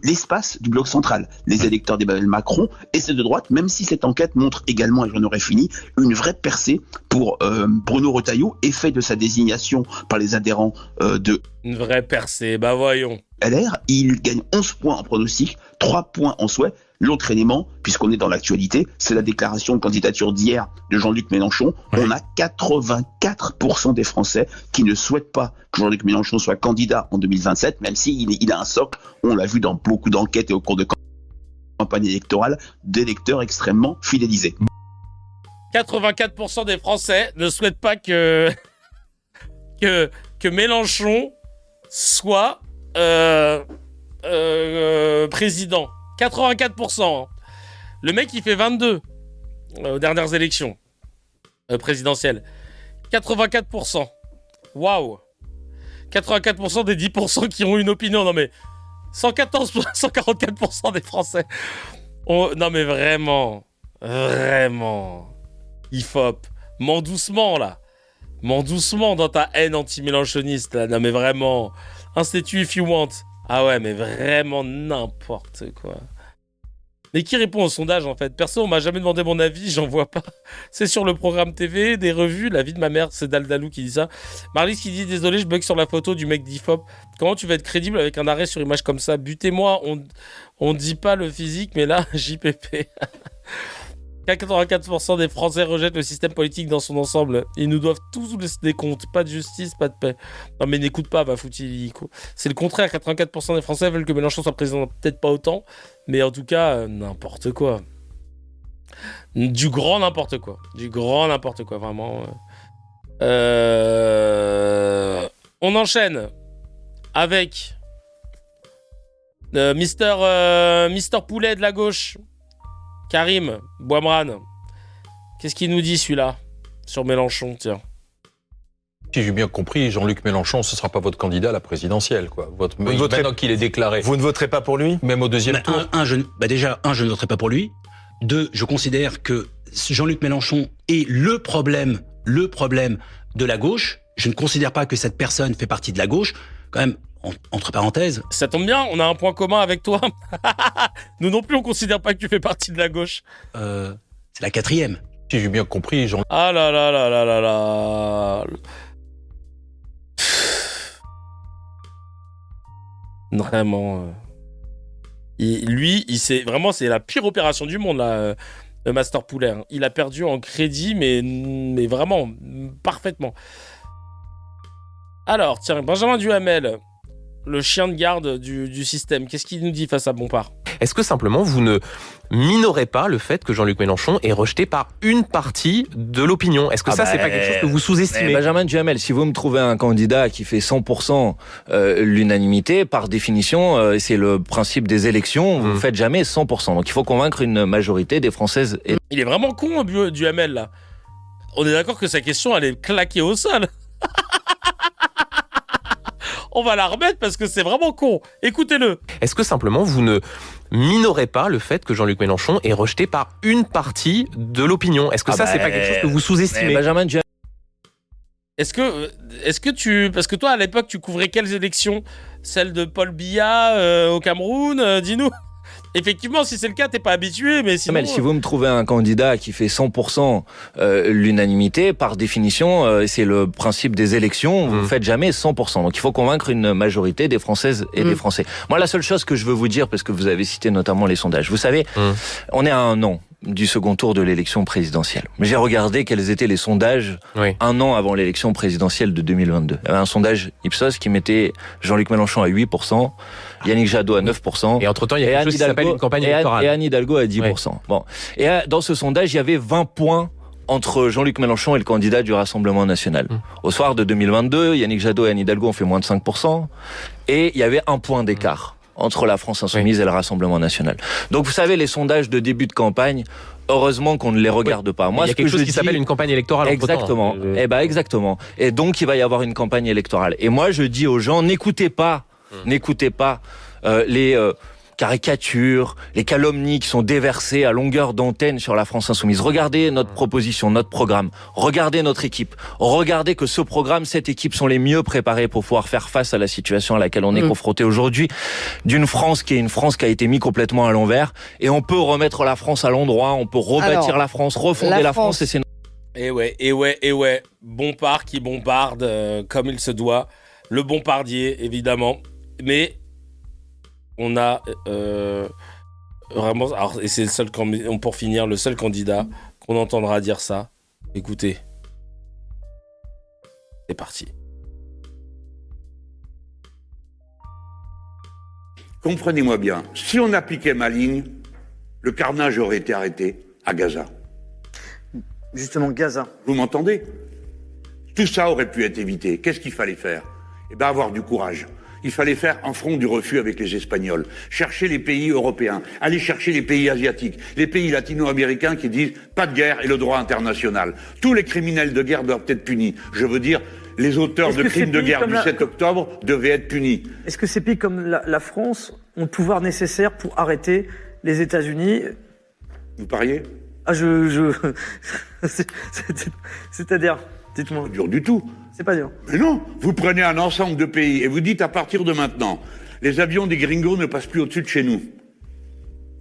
l'espace du bloc central. Les électeurs d'Emmanuel Macron et ceux de droite, même si cette enquête montre également, et j'en aurais fini, une vraie percée pour Bruno Retailleau, effet de sa désignation par les adhérents de... Une vraie percée, bah voyons. LR, il gagne 11 points en pronostic, 3 points en souhait. L'autre élément, puisqu'on est dans l'actualité, c'est la déclaration de candidature d'hier de Jean-Luc Mélenchon. On a 84% des Français qui ne souhaitent pas que Jean-Luc Mélenchon soit candidat en 2027, même s'il a un socle, on l'a vu dans beaucoup d'enquêtes et au cours de campagne électorale, d'électeurs extrêmement fidélisés. 84% des Français ne souhaitent pas que Mélenchon soit président. 84%. Hein. Le mec, il fait 22 aux dernières élections présidentielles. 84%. Waouh. 84% des 10% qui ont une opinion. Non mais 144% des Français. Non mais vraiment. IFOP. Mens doucement là. Mens doucement dans ta haine anti-mélenchoniste là. Non mais vraiment. Institut if you want. Ah ouais mais vraiment n'importe quoi. Mais qui répond au sondage en fait? Perso, on m'a jamais demandé mon avis, j'en vois pas. C'est sur le programme TV, des revues, la vie de ma mère, c'est Daldalou qui dit ça. Marlys qui dit désolé, je bug sur la photo du mec d'IFOP. Comment tu vas être crédible avec un arrêt sur image comme ça? Butez-moi, on dit pas le physique, mais là, JPP. 84% des Français rejettent le système politique dans son ensemble. Ils nous doivent tous des comptes. Pas de justice, pas de paix. Non mais n'écoute pas, va foutre illico. C'est le contraire, 84% des Français veulent que Mélenchon soit président. Peut-être pas autant, mais en tout cas, n'importe quoi. Du grand n'importe quoi. Du grand n'importe quoi, vraiment. On enchaîne avec Mister Poulet de la gauche. Karim Bouamran, qu'est-ce qu'il nous dit celui-là sur Mélenchon, tiens? Si j'ai bien compris, Jean-Luc Mélenchon, ce ne sera pas votre candidat à la présidentielle, quoi. Maintenant qu'il est déclaré. Vous ne voterez pas pour lui? Même au deuxième tour? Déjà, je ne voterai pas pour lui. 2, je considère que Jean-Luc Mélenchon est le problème de la gauche. Je ne considère pas que cette personne fait partie de la gauche. Quand même, entre parenthèses. Ça tombe bien, on a un point commun avec toi. Nous non plus, on considère pas que tu fais partie de la gauche. C'est la 4e. Si j'ai bien compris, Jean... Ah là là là là là là. Vraiment. Lui, c'est la pire opération du monde, là, le Master Poulet. Hein. Il a perdu en crédit, mais vraiment, parfaitement. Alors, tiens, Benjamin Duhamel, le chien de garde du système, qu'est-ce qu'il nous dit face à Bompard ? Est-ce que simplement vous ne minorez pas le fait que Jean-Luc Mélenchon est rejeté par une partie de l'opinion ? Est-ce que c'est pas quelque chose que vous sous-estimez ? Benjamin Duhamel, si vous me trouvez un candidat qui fait 100% l'unanimité, par définition, c'est le principe des élections, vous ne faites jamais 100%. Donc il faut convaincre une majorité des Françaises. Il est vraiment con, Duhamel, là. On est d'accord que sa question, elle est claquée au sol. On va la remettre parce que c'est vraiment con. Écoutez-le. Est-ce que simplement vous ne minorez pas le fait que Jean-Luc Mélenchon est rejeté par une partie de l'opinion ? Est-ce que c'est pas quelque chose que vous sous-estimez ? Benjamin Duhamel. Est-ce que tu... Parce que toi, à l'époque, tu couvrais quelles élections ? Celle de Paul Biya au Cameroun dis-nous. Effectivement, si c'est le cas, t'es pas habitué, mais sinon... Si vous me trouvez un candidat qui fait 100% l'unanimité, par définition, c'est le principe des élections, vous ne faites jamais 100%. Donc il faut convaincre une majorité des Françaises et des Français. Moi, la seule chose que je veux vous dire, parce que vous avez cité notamment les sondages, vous savez, on est à 1 an du second tour de l'élection présidentielle. J'ai regardé quels étaient les sondages 1 an avant l'élection présidentielle de 2022. Il y avait un sondage Ipsos qui mettait Jean-Luc Mélenchon à 8%, Yannick Jadot à 9%. Et entre-temps, il y a quelque chose qui s'appelle une campagne électorale. Et Anne Hidalgo à 10%. Bon. Et dans ce sondage, il y avait 20 points entre Jean-Luc Mélenchon et le candidat du Rassemblement National. Au soir de 2022, Yannick Jadot et Anne Hidalgo ont fait moins de 5%. Et il y avait 1 point d'écart entre la France Insoumise et le Rassemblement National. Donc vous savez, les sondages de début de campagne, heureusement qu'on ne les regarde pas. Moi, il y a quelque chose qui s'appelle une campagne électorale. Exactement. Exactement. Et donc il va y avoir une campagne électorale. Et moi, je dis aux gens, n'écoutez pas les caricatures, les calomnies qui sont déversées à longueur d'antenne sur la France Insoumise. Regardez notre proposition, notre programme. Regardez notre équipe. Regardez que ce programme, cette équipe sont les mieux préparés pour pouvoir faire face à la situation à laquelle on est confronté aujourd'hui. D'une France qui est une France qui a été mise complètement à l'envers. Et on peut remettre la France à l'endroit, on peut rebâtir la France, refonder la France. Et c'est... Et ouais. Bompard qui bombarde comme il se doit. Le bombardier, évidemment. Mais... on a vraiment... Alors, et c'est le seul, pour finir, le seul candidat qu'on entendra dire ça. Écoutez. C'est parti. Comprenez-moi bien, si on appliquait ma ligne, le carnage aurait été arrêté à Gaza. Justement, Gaza. Vous m'entendez ? Tout ça aurait pu être évité. Qu'est-ce qu'il fallait faire ? Eh bien, avoir du courage. Il fallait faire un front du refus avec les Espagnols, chercher les pays européens, aller chercher les pays asiatiques, les pays latino-américains qui disent pas de guerre et le droit international. Tous les criminels de guerre doivent être punis. Je veux dire, les auteurs de crimes de guerre du 7 octobre devaient être punis. Est-ce que ces pays comme la France ont le pouvoir nécessaire pour arrêter les États-Unis ? Vous pariez ? C'est-à-dire, dites-moi. Pas dur du tout. C'est pas dur. Mais non, vous prenez un ensemble de pays et vous dites à partir de maintenant, les avions des gringos ne passent plus au-dessus de chez nous.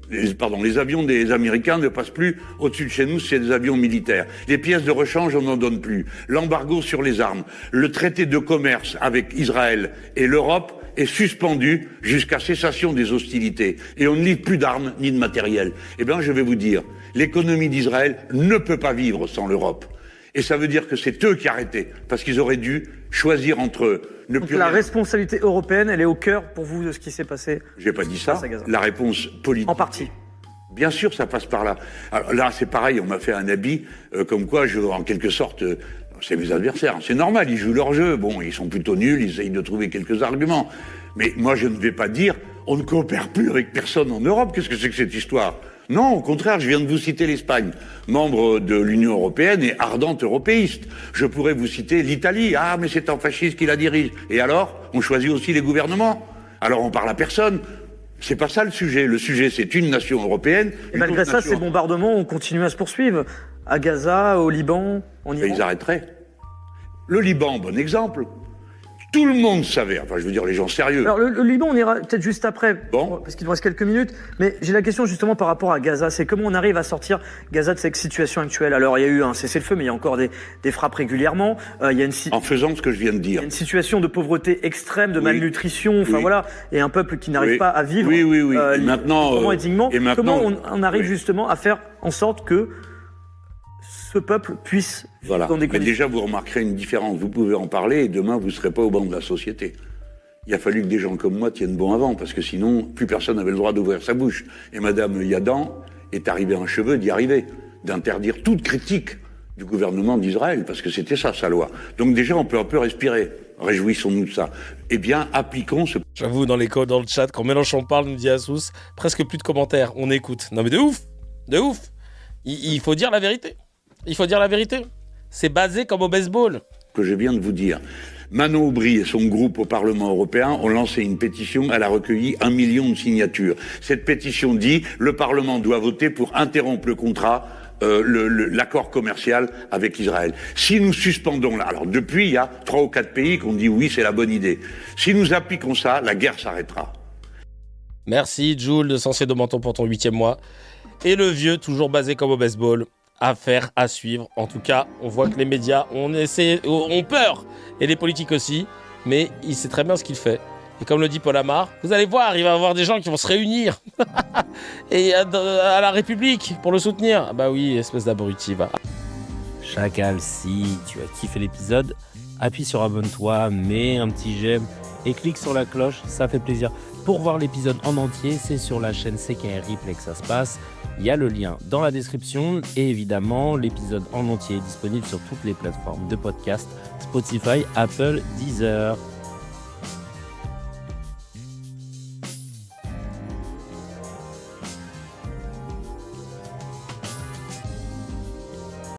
Les avions des Américains ne passent plus au-dessus de chez nous, c'est des avions militaires. Les pièces de rechange, on n'en donne plus. L'embargo sur les armes, le traité de commerce avec Israël et l'Europe est suspendu jusqu'à cessation des hostilités. Et on ne livre plus d'armes ni de matériel. Eh bien, je vais vous dire, l'économie d'Israël ne peut pas vivre sans l'Europe. Et ça veut dire que c'est eux qui arrêtaient, parce qu'ils auraient dû choisir entre eux. Donc la responsabilité européenne, elle est au cœur pour vous de ce qui s'est passé. J'ai pas dit ça. La réponse politique. En partie. Bien sûr, ça passe par là. Alors là, c'est pareil, on m'a fait un habit comme quoi, en quelque sorte, c'est mes adversaires. C'est normal, ils jouent leur jeu. Bon, ils sont plutôt nuls, ils essayent de trouver quelques arguments. Mais moi, je ne vais pas dire, on ne coopère plus avec personne en Europe. Qu'est-ce que c'est que cette histoire ? Non, au contraire, je viens de vous citer l'Espagne, membre de l'Union européenne et ardente européiste. Je pourrais vous citer l'Italie. Ah, mais c'est un fasciste qui la dirige. Et alors, on choisit aussi les gouvernements. Alors on parle à personne. C'est pas ça le sujet. Le sujet, c'est une nation européenne. Et malgré ça, ces bombardements ont continué à se poursuivre. À Gaza, au Liban, en Iran. Ils arrêteraient. Le Liban, bon exemple. Tout le monde savait, enfin je veux dire les gens sérieux. Alors le Liban, on ira peut-être juste après, parce qu'il nous reste quelques minutes, mais j'ai la question justement par rapport à Gaza, c'est comment on arrive à sortir Gaza de cette situation actuelle. Alors il y a eu un cessez-le-feu, mais il y a encore des frappes régulièrement. Il y a en faisant ce que je viens de dire. Il y a une situation de pauvreté extrême, de malnutrition, enfin voilà, et un peuple qui n'arrive pas à vivre et maintenant, dignement. Comment on arrive justement à faire en sorte que ce peuple puisse vivre dans des conditions. Mais déjà, vous remarquerez une différence. Vous pouvez en parler et demain, vous ne serez pas au banc de la société. Il a fallu que des gens comme moi tiennent bon avant, parce que sinon, plus personne n'avait le droit d'ouvrir sa bouche. Et Madame Yadan est arrivée en cheveux d'y arriver, d'interdire toute critique du gouvernement d'Israël, parce que c'était ça, sa loi. Donc déjà, on peut un peu respirer. Réjouissons-nous de ça. Eh bien, appliquons ce... J'avoue, dans le chat, quand Mélenchon parle, nous dit Assous, presque plus de commentaires. On écoute. Non mais de ouf. Il faut dire la vérité. Il faut dire la vérité. C'est basé comme au baseball. Que je viens de vous dire. Manon Aubry et son groupe au Parlement européen ont lancé une pétition. Elle a recueilli 1 million de signatures. Cette pétition dit « Le Parlement doit voter pour interrompre le contrat, l'accord commercial avec Israël. » Si nous suspendons là, alors depuis, il y a 3 ou 4 pays qui ont dit « Oui, c'est la bonne idée. » Si nous appliquons ça, la guerre s'arrêtera. Merci, Jules, de Sensé de Menton pour ton 8e mois. Et le vieux, toujours basé comme au baseball. Affaire à suivre. En tout cas, on voit que les médias ont peur, et les politiques aussi, mais il sait très bien ce qu'il fait. Et comme le dit Paul Amar, vous allez voir, il va y avoir des gens qui vont se réunir et à la République pour le soutenir. Ah bah oui, espèce d'abruti, va. Chacal, si tu as kiffé l'épisode, appuie sur abonne-toi, mets un petit j'aime et clique sur la cloche, ça fait plaisir. Pour voir l'épisode en entier, c'est sur la chaîne CKR Replay que ça se passe. Il y a le lien dans la description et évidemment, l'épisode en entier est disponible sur toutes les plateformes de podcast, Spotify, Apple, Deezer.